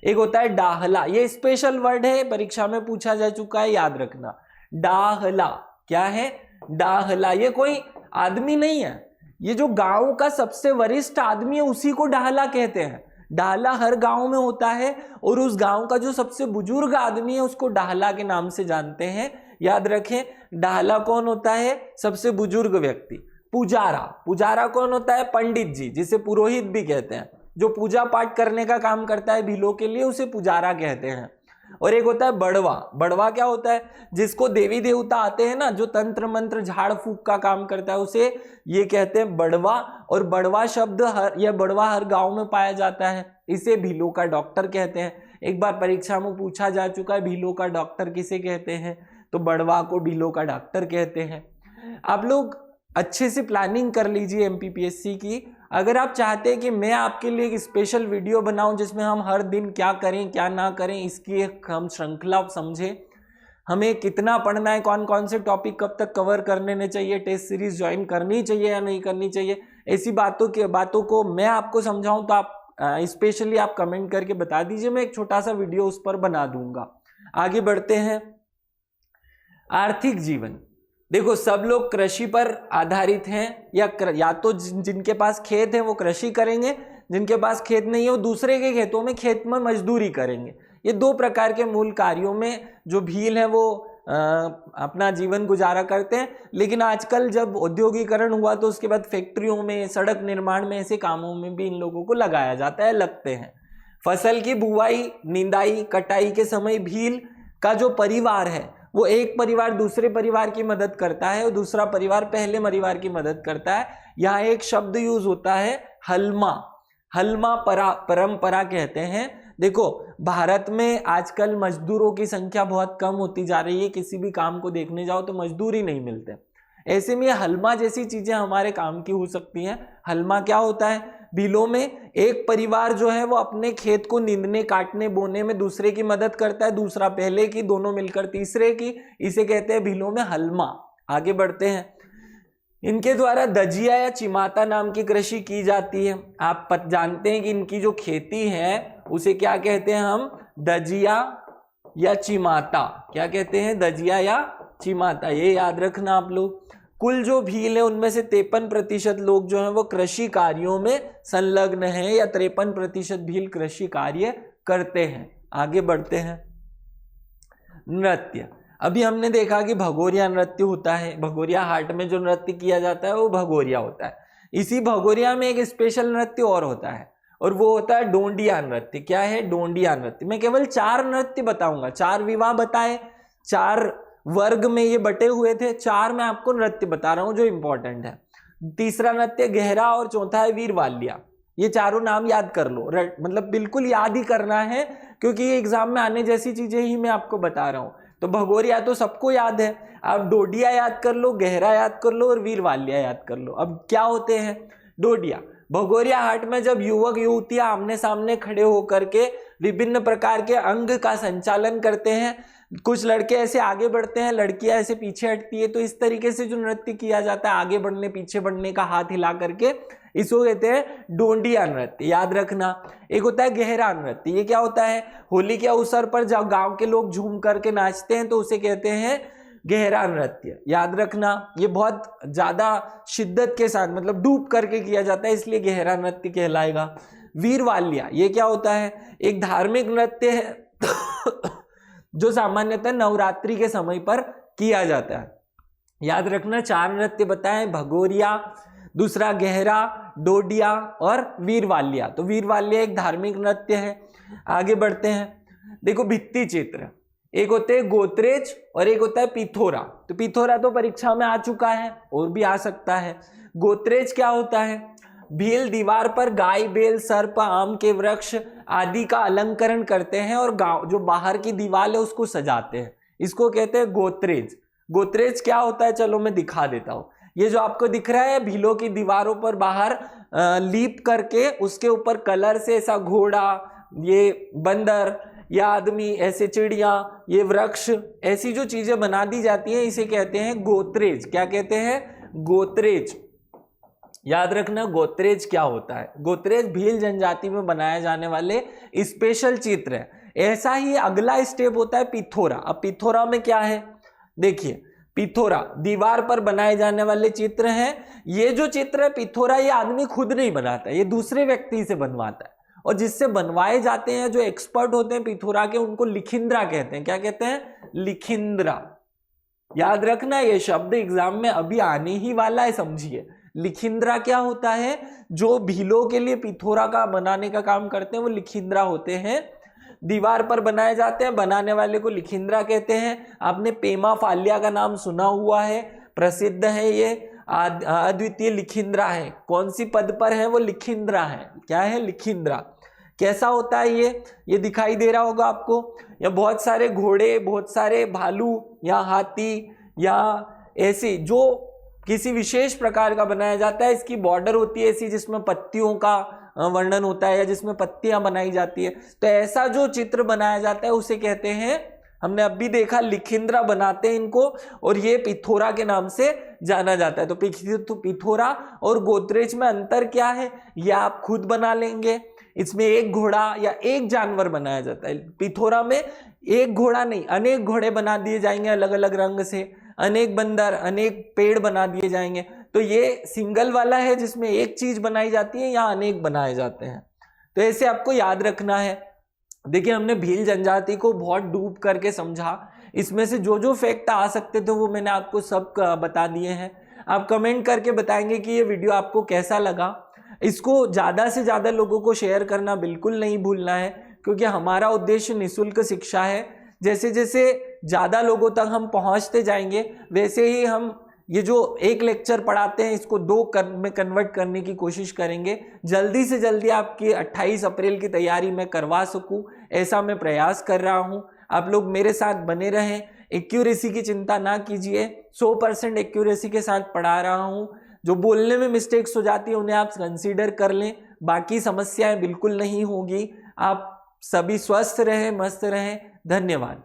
एक होता है डाहला। ये स्पेशल वर्ड है, परीक्षा में पूछा जा चुका है, याद रखना। डाहला क्या है? डाहला ये कोई आदमी नहीं है, ये जो गांव का सबसे वरिष्ठ आदमी है उसी को डाहला कहते हैं। डाहला हर गांव में होता है और उस गांव का जो सबसे बुजुर्ग आदमी है उसको डाहला के नाम से जानते हैं। याद रखें, डाहला कौन होता है? सबसे बुजुर्ग व्यक्ति। पुजारा, पुजारा कौन होता है? पंडित जी, जिसे पुरोहित भी कहते हैं। जो पूजा पाठ करने का काम करता है भीलों के लिए उसे पुजारा कहते हैं। और एक होता है बड़वा। बड़वा क्या होता है? जिसको देवी देवता आते हैं ना, जो तंत्र मंत्र झाड़ फूक का काम करता है उसे ये कहते हैं बड़वा। और बड़वा शब्द बड़वा हर गांव में पाया जाता है। इसे भीलों का डॉक्टर कहते हैं। एक बार परीक्षा में पूछा जा चुका है भीलों का डॉक्टर किसे कहते हैं, तो बड़वा को भीलों का डॉक्टर कहते हैं। आप लोग अच्छे से प्लानिंग कर लीजिए एमपीपीएससी की। अगर आप चाहते हैं कि मैं आपके लिए एक स्पेशल वीडियो बनाऊं जिसमें हम हर दिन क्या करें क्या ना करें इसकी एक हम श्रृंखला समझें, हमें कितना पढ़ना है, कौन कौन से टॉपिक कब तक कवर कर लेने चाहिए, टेस्ट सीरीज ज्वाइन करनी चाहिए या नहीं करनी चाहिए, ऐसी बातों को मैं आपको समझाऊं तो आप स्पेशली आप कमेंट करके बता दीजिए, मैं एक छोटा सा वीडियो उस पर बना दूंगा। आगे बढ़ते हैं। आर्थिक जीवन। देखो, सब लोग कृषि पर आधारित हैं या तो जिनके पास खेत है वो कृषि करेंगे, जिनके पास खेत नहीं है वो दूसरे के खेतों में खेत में मजदूरी करेंगे। ये दो प्रकार के मूल कार्यों में जो भील है वो अपना जीवन गुजारा करते हैं। लेकिन आजकल जब औद्योगिकरण हुआ तो उसके बाद फैक्ट्रियों में, सड़क निर्माण में, ऐसे कामों में भी इन लोगों को लगाया जाता है, लगते हैं। फसल की बुआई, निंदाई, कटाई के समय भील का जो परिवार है वो एक परिवार दूसरे परिवार की मदद करता है और दूसरा परिवार पहले परिवार की मदद करता है। यहाँ एक शब्द यूज होता है हलमा। हलमा परंपरा कहते हैं। देखो, भारत में आजकल मजदूरों की संख्या बहुत कम होती जा रही है। किसी भी काम को देखने जाओ तो मजदूर ही नहीं मिलते। ऐसे में हलमा जैसी चीजें हमारे काम की हो सकती हैं। हलमा क्या होता है? भीलों में एक परिवार जो है वो अपने खेत को नींदने, काटने, बोने में दूसरे की मदद करता है, दूसरा पहले की, दोनों मिलकर तीसरे की। इसे कहते हैं भीलों में हलमा। आगे बढ़ते हैं। इनके द्वारा दजिया या चिमाता नाम की कृषि की जाती है। आप जानते हैं कि इनकी जो खेती है उसे क्या कहते हैं हम? दजिया या चिमाता। क्या कहते हैं? दजिया या चिमाता। ये याद रखना आप लोग। कुल जो भील है उनमें से 53% लोग जो हैं वो कृषि कार्यों में संलग्न हैं या 53% भील कृषि कार्य करते हैं। आगे बढ़ते हैं। नृत्य। अभी हमने देखा कि भगोरिया नृत्य होता है। भगोरिया हाट में जो नृत्य किया जाता है वो भगोरिया होता है। इसी भगोरिया में एक स्पेशल नृत्य और होता है और वो होता है डोंडिया नृत्य। क्या है? डोंडिया नृत्य। मैं केवल 4 नृत्य बताऊंगा। 4 विवाह बताए, 4 वर्ग में ये बटे हुए थे। 4 मैं आपको नृत्य बता रहा हूं जो इंपॉर्टेंट है। तीसरा नृत्य गहरा और चौथा है वीरवाल्या। ये चारों नाम याद कर लो, मतलब बिल्कुल याद ही करना है, क्योंकि ये एग्जाम में आने जैसी चीजें ही मैं आपको बता रहा हूँ। तो भगोरिया तो सबको याद है, आप डोडिया याद कर लो, गहरा याद कर लो और वीरवाल्या याद कर लो। अब क्या होते हैं डोडिया? भगोरिया हाट में जब युवक युवतियां आमने सामने खड़े होकर के विभिन्न प्रकार के अंग का संचालन करते हैं, कुछ लड़के ऐसे आगे बढ़ते हैं, लड़कियां ऐसे पीछे हटती है, तो इस तरीके से जो नृत्य किया जाता है आगे बढ़ने पीछे बढ़ने का हाथ हिला करके, इसको कहते हैं डोंडिया नृत्य, याद रखना। एक होता है गहरा नृत्य, ये क्या होता है? होली के अवसर पर जब गांव के लोग झूम करके नाचते हैं तो उसे कहते हैं गहरा नृत्य, याद रखना। ये बहुत ज्यादा शिद्दत के साथ मतलब डूब करके किया जाता है, इसलिए गहरा नृत्य कहलाएगा। वीरवाल्या ये क्या होता है? एक धार्मिक नृत्य है जो सामान्यतः नवरात्रि के समय पर किया जाता है। याद रखना 4 नृत्य बताएं, भगोरिया, दूसरा गहरा, डोडिया और वीरवाल्या। तो वीरवाल्या एक धार्मिक नृत्य है। आगे बढ़ते हैं, देखो भित्ति चित्र, एक होते हैं गोत्रेज और एक होता है पिथोरा। तो पिथोरा तो परीक्षा में आ चुका है और भी आ सकता है। गोत्रेज क्या होता है? भील दीवार पर गाय, बेल, सर्प, आम के वृक्ष आदि का अलंकरण करते हैं और गांव जो बाहर की दीवार है उसको सजाते हैं, इसको कहते हैं गोत्रेज। गोत्रेज क्या होता है? चलो मैं दिखा देता हूँ। ये जो आपको दिख रहा है भीलों की दीवारों पर बाहर लीप करके उसके ऊपर कलर से ऐसा घोड़ा, ये बंदर या आदमी, ऐसे चिड़िया, ये वृक्ष, ऐसी जो चीजें बना दी जाती हैं इसे कहते हैं गोत्रेज। क्या कहते हैं? गोत्रेज। याद रखना गोत्रेज क्या होता है। गोत्रेज भील जनजाति में बनाए जाने वाले स्पेशल चित्र है। ऐसा ही अगला स्टेप होता है पिथोरा। अब पिथोरा में क्या है देखिए, पिथोरा दीवार पर बनाए जाने वाले चित्र हैं। ये जो चित्र है पिथोरा, ये आदमी खुद नहीं बनाता, ये दूसरे व्यक्ति से बनवाता है, और जिससे बनवाए जाते हैं जो एक्सपर्ट होते हैं पिथोरा के, उनको लिखिंद्रा कहते हैं। क्या कहते हैं? लिखिंद्रा। याद रखना ये शब्द एग्जाम में अभी आने ही वाला है, समझिए। लिखिंद्रा क्या होता है? जो भीलों के लिए पिथोरा का बनाने का काम करते हैं वो लिखिंद्रा होते हैं। दीवार पर बनाए जाते हैं, बनाने वाले को लिखिंद्रा कहते हैं। आपने पेमा फाल्या का नाम सुना हुआ है, प्रसिद्ध है, ये अद्वितीय लिखिंद्रा है। कौन सी पद पर है? वो लिखिंद्रा है। क्या है? लिखिंद्रा। कैसा होता है ये दिखाई दे रहा होगा आपको। या बहुत सारे घोड़े, बहुत सारे भालू या हाथी या ऐसी जो किसी विशेष प्रकार का बनाया जाता है। इसकी बॉर्डर होती है ऐसी जिसमें पत्तियों का वर्णन होता है या जिसमें पत्तियां बनाई जाती है। तो ऐसा जो चित्र बनाया जाता है उसे कहते हैं, हमने अभी देखा, लिखिंद्रा बनाते हैं इनको, और ये पिथोरा के नाम से जाना जाता है। तो पिथोरा और गोत्रेज में अंतर क्या है ये आप खुद बना लेंगे। इसमें एक घोड़ा या एक जानवर बनाया जाता है। पिथोरा में एक घोड़ा नहीं, अनेक घोड़े बना दिए जाएंगे अलग अलग रंग से, अनेक बंदर, अनेक पेड़ बना दिए जाएंगे। तो ये सिंगल वाला है जिसमें एक चीज बनाई जाती है, या अनेक बनाए जाते हैं। तो ऐसे आपको याद रखना है। देखिए हमने भील जनजाति को बहुत डूब करके समझा, इसमें से जो जो फैक्ट आ सकते थे वो मैंने आपको सब बता दिए हैं। आप कमेंट करके बताएंगे कि ये वीडियो आपको कैसा लगा। इसको ज़्यादा से ज़्यादा लोगों को शेयर करना बिल्कुल नहीं भूलना है, क्योंकि हमारा उद्देश्य निःशुल्क शिक्षा है। जैसे जैसे ज़्यादा लोगों तक हम पहुंचते जाएंगे वैसे ही हम ये जो एक लेक्चर पढ़ाते हैं इसको 2 में कन्वर्ट करने की कोशिश करेंगे। जल्दी से जल्दी आपकी 28 अप्रैल की तैयारी मैं करवा सकूं, ऐसा मैं प्रयास कर रहा हूं। आप लोग मेरे साथ बने रहें, एक्यूरेसी की चिंता ना कीजिए, 100% एक्यूरेसी के साथ पढ़ा रहा हूं। जो बोलने में मिस्टेक्स हो जाती है उन्हें आप कंसीडर कर लें, बाकी समस्याएं बिल्कुल नहीं होगी। आप सभी स्वस्थ रहें, मस्त रहें। धन्यवाद।